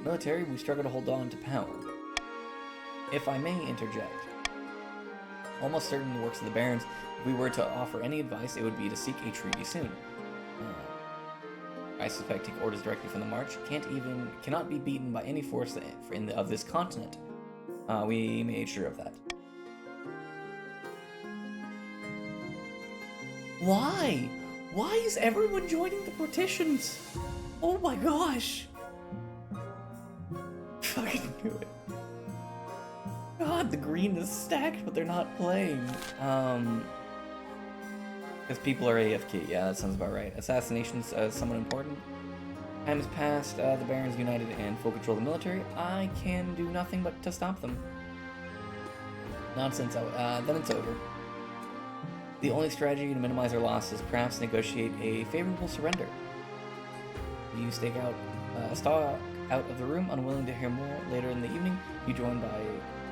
military, we struggle to hold on to power. If I may interject, almost certain the works of the barons, if we were to offer any advice, it would be to seek a treaty soon. I suspect take orders directly from the march cannot be beaten by any force of this continent. We made sure of that. Why? Why is everyone joining the petitions? Oh my gosh! Fucking do it. God, the green is stacked, but they're not playing. Because people are AFK. Yeah, that sounds about right. Assassinations somewhat important. Time has passed. The barons united and full control of the military. I can do nothing but to stop them. Nonsense. Then it's over. The only strategy to minimize our losses is perhaps negotiate a favorable surrender. You stake out, stalk out of the room, unwilling to hear more. Later in the evening, you joined by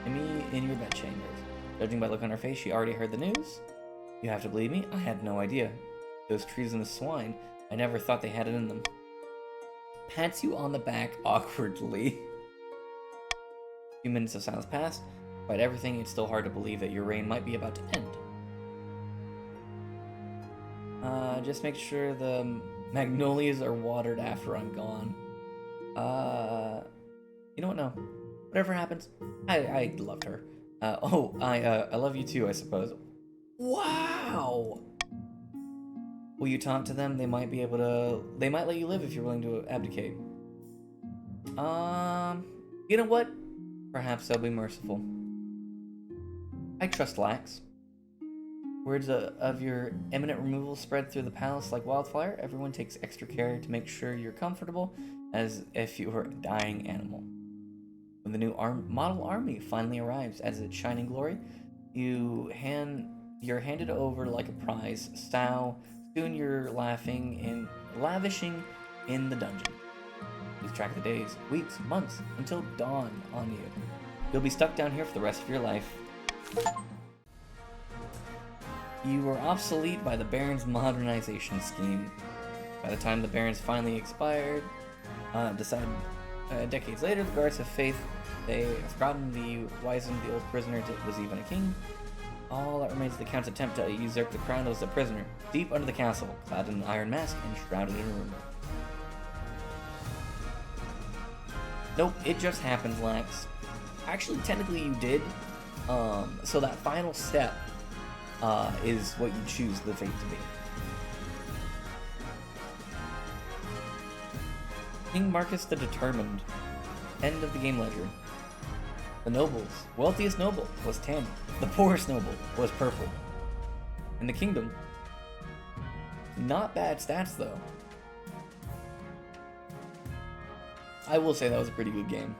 me in your bedchambers. Judging by the look on her face, she already heard the news. You have to believe me, I had no idea. Those treasonous swine, I never thought they had it in them. Pats you on the back awkwardly. A few minutes of silence passed. Despite everything, it's still hard to believe that your reign might be about to end. Just make sure the magnolias are watered after I'm gone. You know what? No. Whatever happens, I loved her. I love you too, I suppose. Wow! Will you talk to them? They might be able to... They might let you live if you're willing to abdicate. You know what? Perhaps they'll be merciful. I trust Lax. Words of your imminent removal spread through the palace like wildfire. Everyone takes extra care to make sure you're comfortable, as if you were a dying animal. When the new model army finally arrives as its shining glory, you're handed over like a prize. Soon you're lavishing in the dungeon. Lose track of the days, weeks, months, until dawn on you. You'll be stuck down here for the rest of your life. You were obsolete by the Baron's modernization scheme. By the time the Barons finally expired, decades later, the guards have faith. They have forgotten wizened the old prisoner was even a king. All that remains of the Count's attempt to usurp the crown was a prisoner, deep under the castle, clad in an iron mask and shrouded in rumor. Nope, it just happens, Lax. Actually, technically you did. So that final step is what you choose the fate to be. King Marcus the Determined. End of the game ledger. The nobles. Wealthiest noble was tan. The poorest noble was purple. In the kingdom. Not bad stats though. I will say that was a pretty good game.